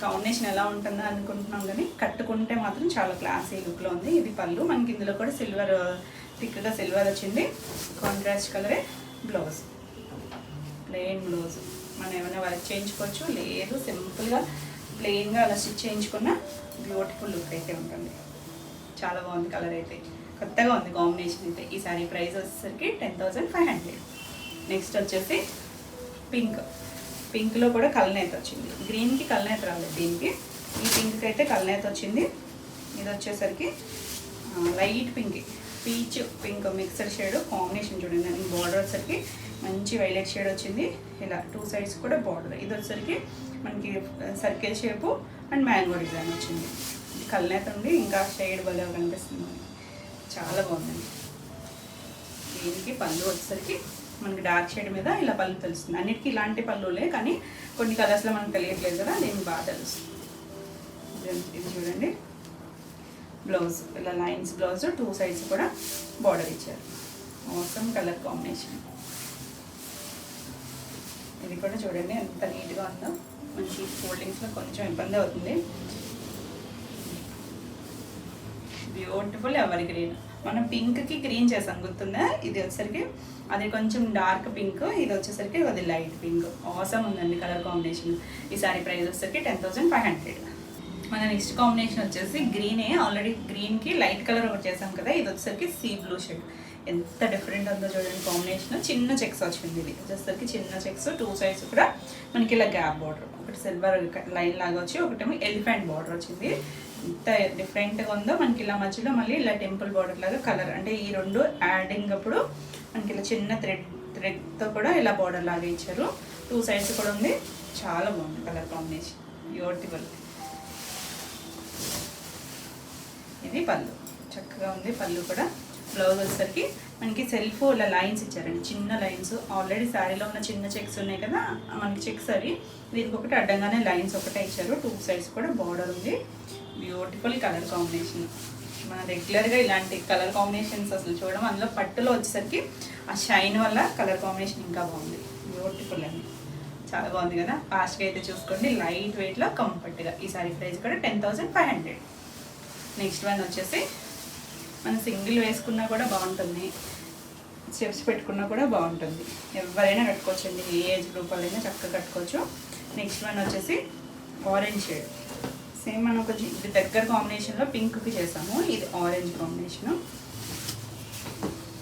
S1: కాంబినేషన్ ఎలా ఉంటుందో అనుకుంటున్నాం కానీ కట్టుకుంటే మాత్రం చాలా క్లాసీ లుక్లో ఉంది. ఇది పళ్ళు, మనకి ఇందులో కూడా సిల్వర్ థిక్గా సిల్వర్ వచ్చింది. కాంట్రాస్ట్ కలరే బ్లౌజ్, ప్లెయిన్ బ్లౌజ్. మనం ఏమైనా వర్క్ చేయించుకోవచ్చు, లేదు సింపుల్గా ప్లెయిన్గా అలా స్టిచ్ చేయించుకున్న బ్యూటిఫుల్ లుక్ అయితే ఉంటుంది. చాలా బాగుంది కలర్ అయితే, కొత్తగా ఉంది కాంబినేషన్ అయితే. ఈ సారీ ప్రైస్ వచ్చేసరికి 10,500. నెక్స్ట్ వచ్చేసి పింక్, పింక్లో కూడా కల్నేత వచ్చింది. గ్రీన్కి కల్నేత రాలేదు దీనికి, ఈ పింక్కి అయితే కల్నేత వచ్చింది. ఇది వచ్చేసరికి light pink, peach pink mixer shade combination చూడండి. దానికి బార్డర్ వచ్చేసరికి మంచి వైలెట్ షేడ్ వచ్చింది, ఇలా 2 సైడ్స్ కూడా బార్డర్. ఇది వచ్చేసరికి మనకి circle shape and mango design వచ్చింది. కల్నేత ఉంది, ఇంకా షేడ్ భలే కనిపిస్తుంది మనకి, చాలా బాగుందండి. దీనికి పళ్ళు వచ్చేసరికి మనకి డార్క్ షేడ్ మీద ఇలా పళ్ళు తెలుస్తుంది. అన్నిటికీ ఇలాంటి పళ్ళులే, కానీ కొన్ని కలర్స్లో మనకు తెలియట్లేదు కదా, దీనికి బాగా తెలుస్తుంది. ఇది చూడండి బ్లౌజ్, ఇలా లైన్స్ బ్లౌజ్, 2 సైడ్స్ కూడా బార్డర్ ఇచ్చారు. మోసం కలర్ కాంబినేషన్. ఇది కూడా చూడండి ఎంత నీట్గా ఉందో. మనకి ఫోల్డింగ్స్లో కొంచెం ఇబ్బంది అవుతుంది. బ్యూటిఫుల్ ఎవర్ గ్రీన్, మనం పింక్కి గ్రీన్ చేసాం గుర్తుందా, ఇది వచ్చేసరికి అది కొంచెం డార్క్ పింక్, ఇది వచ్చేసరికి అది లైట్ పింక్. ఆసమ్ ఉందండి కలర్ కాంబినేషన్. ఈ సారీ ప్రైస్ వచ్చేసరికి 10,500. మన నెక్స్ట్ కాంబినేషన్ వచ్చేసి గ్రీనే, ఆల్రెడీ గ్రీన్కి లైట్ కలర్ ఒకటి చేసాం కదా, ఇది వచ్చేసరికి సీ బ్లూ షేడ్. ఎంత డిఫరెంట్ ఉందో చూడండి కాంబినేషన్. చిన్న చెక్స్ వచ్చింది, ఇది వచ్చేసరికి చిన్న చెక్స్, 2 సైడ్స్ కూడా మనకి ఇలా గ్యాప్ బార్డర్, ఒకటి సిల్వర్ లైన్ లాగా వచ్చి ఒకటేమో ఎలిఫెంట్ బార్డర్ వచ్చింది. ఎంత డిఫరెంట్గా ఉందో. మనకి ఇలా మధ్యలో మళ్ళీ ఇలా టెంపుల్ బార్డర్ లాగా కలర్, అంటే ఈ రెండు యాడింగ్ అప్పుడు మనకి ఇలా చిన్న థ్రెడ్తో కూడా ఇలా బార్డర్ లాగా ఇచ్చారు. 2 సైడ్స్ కూడా ఉంది, చాలా బాగుంది కలర్ కాంబినేషన్, బ్యూటిఫుల్. ఇది పళ్ళు, చక్కగా ఉంది పళ్ళు కూడా. బ్లౌజ్ వచ్చేసరికి మనకి సెల్ఫ్ ఇలా లైన్స్ ఇచ్చారండి, చిన్న లైన్స్. ఆల్రెడీ శారీలో ఉన్న చిన్న చెక్స్ ఉన్నాయి కదా మనకి చెక్స్, అవి దీనికి ఒకటి అడ్డంగానే లైన్స్ ఒకటే ఇచ్చారు. 2 సైడ్స్ కూడా బార్డర్ ఉంది. Beautiful colour combination. మన రెగ్యులర్గా ఇలాంటి కలర్ కాంబినేషన్స్ అసలు చూడడం, అందులో పట్టులో వచ్చేసరికి ఆ షైన్ వల్ల కలర్ కాంబినేషన్ ఇంకా బాగుంది. బ్యూటిఫుల్ అండి, చాలా బాగుంది కదా. ఫాస్ట్గా అయితే చూసుకోండి, లైట్ వెయిట్లో కంఫర్ట్గా. ఈ సారీ ప్రైస్ కూడా 10,500. నెక్స్ట్ వన్ వచ్చేసి మనం సింగిల్ వేసుకున్నా కూడా బాగుంటుంది, స్టెప్స్ పెట్టుకున్నా కూడా బాగుంటుంది. ఎవరైనా కట్టుకోవచ్చండి, ఏ ఏజ్ గ్రూప్ వాళ్ళైనా చక్కగా కట్టుకోవచ్చు. నెక్స్ట్ వన్ వచ్చేసి ఆరెంజ్ షేడ్, సేమ్ మనం ఒక దగ్గర కాంబినేషన్లో పింక్కి చేసాము, ఇది ఆరెంజ్ కాంబినేషను.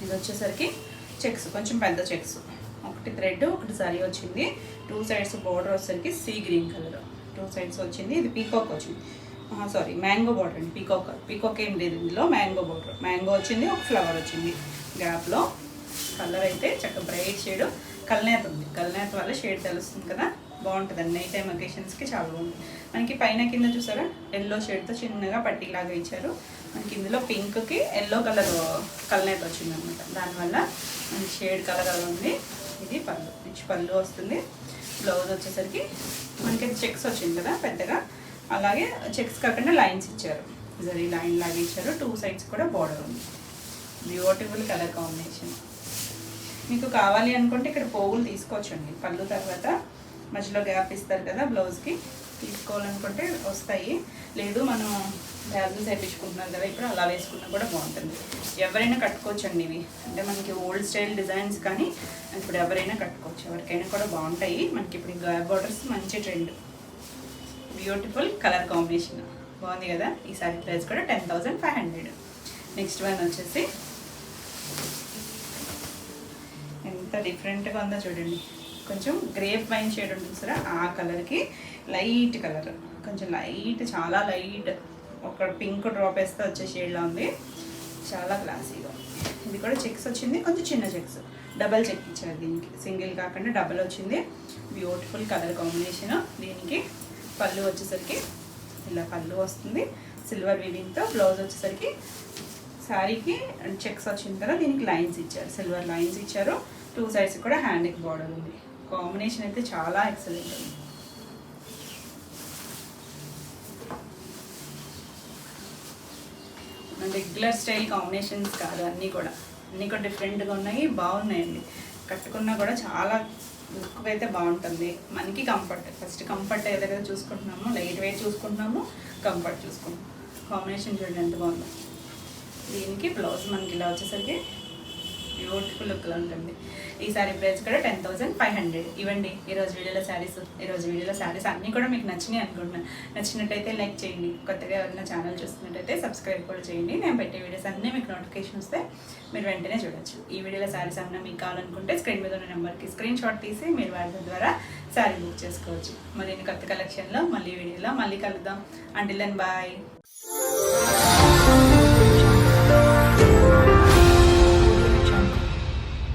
S1: ఇది వచ్చేసరికి చెక్స్, కొంచెం పెద్ద చెక్స్, ఒకటి థ్రెడ్ ఒకటి జరీ వచ్చింది. 2 సైడ్స్ బార్డర్ వచ్చేసరికి సీ గ్రీన్ కలర్, 2 సైడ్స్ వచ్చింది. ఇది పీకాక్ వచ్చింది, సారీ మ్యాంగో బార్డర్ అండి, పీకాక్ ఏం లేదు ఇందులో, మ్యాంగో బార్డర్. మ్యాంగో వచ్చింది, ఒక ఫ్లవర్ వచ్చింది గ్యాప్లో. కలర్ అయితే చక్కగా బ్రైట్ షేడ్, కల్నేత ఉంది, కల్నేత వల్ల షేడ్ తెలుస్తుంది కదా, బాగుంటుందండి. నైట్ టైం అకేషన్స్కి చాలా బాగుంటుంది. మనకి పైన కింద చూసారా ఎల్లో షేడ్తో చిన్నగా పట్టీలాగా ఇచ్చారు. మనకి ఇందులో పింక్కి ఎల్లో కలర్ కల్నేత వచ్చింది అనమాట, దానివల్ల మనకి షేడ్ కలర్ అలా ఉంది. ఇది పళ్ళు, రిచ్ పళ్ళు వస్తుంది. బ్లౌజ్ వచ్చేసరికి మనకి చెక్స్ వచ్చింది కదా పెద్దగా, అలాగే చెక్స్ కాకుండా లైన్స్ ఇచ్చారు, జరీ లైన్ లాగా ఇచ్చారు. 2 సైడ్స్ కూడా బార్డర్ ఉంది. Beautiful colour combination. మీకు కావాలి అనుకుంటే ఇక్కడ పోగులు తీసుకోవచ్చండి, పళ్ళు తర్వాత మధ్యలో గ్యాప్ ఇస్తారు కదా బ్లౌజ్కి, తీసుకోవాలనుకుంటే వస్తాయి. లేదు మనం బ్యాగులు వేయించుకుంటున్నారు కదా ఇప్పుడు, అలా వేసుకున్నా కూడా బాగుంటుంది. ఎవరైనా కట్టుకోవచ్చండి ఇవి, అంటే మనకి ఓల్డ్ స్టైల్ డిజైన్స్ కానీ ఇప్పుడు ఎవరైనా కట్టుకోవచ్చు, ఎవరికైనా కూడా బాగుంటాయి. మనకి ఇప్పుడు గ్యాప్ బార్డర్స్ మంచి ట్రెండ్. బ్యూటిఫుల్ కలర్ కాంబినేషన్ బాగుంది కదా. ఈ సారీ ప్రైస్ కూడా 10,500. నెక్స్ట్ వన్ వచ్చేసి ఎంత డిఫరెంట్గా ఉందో చూడండి. కొంచెం గ్రేప్ వైన్ షేడ్ ఉంటుంది సరే, ఆ కలర్కి లైట్ కలర్, కొంచెం లైట్, చాలా లైట్, ఒక పింక్ డ్రాప్ వేస్తే వచ్చే షేడ్లా ఉంది. చాలా క్లాసీగా. ఇది కూడా చెక్స్ వచ్చింది, కొంచెం చిన్న చెక్స్, డబల్ చెక్ ఇచ్చారు దీనికి, సింగిల్ కాకుండా డబల్ వచ్చింది. Beautiful colour combination. దీనికి పళ్ళు వచ్చేసరికి ఇలా పళ్ళు వస్తుంది సిల్వర్ వీవింగ్తో. బ్లౌజ్ వచ్చేసరికి శారీకి చెక్స్ వచ్చిన తర్వాత దీనికి లైన్స్ ఇచ్చారు, సిల్వర్ లైన్స్ ఇచ్చారు. 2 సైడ్స్ కూడా హ్యాండ్కి బార్డర్ ఉంది. కాంబినేషన్ అయితే చాలా ఎక్సలెంట్ ఉంది. రెగ్యులర్ స్టైల్ కాంబినేషన్స్ కాదు, అన్నీ కూడా డిఫరెంట్గా ఉన్నాయి, బాగున్నాయండి. కట్టుకున్నా కూడా చాలా లుక్ అయితే బాగుంటుంది. మనకి కంఫర్ట్, ఫస్ట్ కంఫర్ట్ ఏదైతే చూసుకుంటున్నామో, లైట్ వెయిట్ చూసుకుంటున్నామో, కంఫర్ట్ చూసుకుంటాం. కాంబినేషన్ చూడండి ఎంత బాగుందో. దీనికి బ్లౌజ్ మనకి ఇలా వచ్చేసరికి బ్యూటిఫుల్ లుక్లో ఉంటుంది. ఈ సారీ ప్రైస్ కూడా 10,500. ఇవ్వండి ఈరోజు వీడియోలో శారీస్ అన్నీ కూడా మీకు నచ్చినాయి అనుకుంటున్నాను. నచ్చినట్టయితే లైక్ చేయండి. కొత్తగా ఎవరైనా ఛానల్ చూస్తున్నట్టయితే సబ్స్క్రైబ్ కూడా చేయండి. నేను పెట్టే వీడియోస్ అన్నీ మీకు నోటిఫికేషన్ వస్తే మీరు వెంటనే చూడొచ్చు. ఈ వీడియోలో శారీస్ అన్నీ మీకు కావాలనుకుంటే స్క్రీన్ మీద ఉన్న నెంబర్కి స్క్రీన్ షాట్ తీసి మీరు వాటి ద్వారా శారీ బుక్ చేసుకోవచ్చు. మరి కొత్త కలెక్షన్లో మళ్ళీ వీడియోలో మళ్ళీ కలుద్దాం. Until then bye.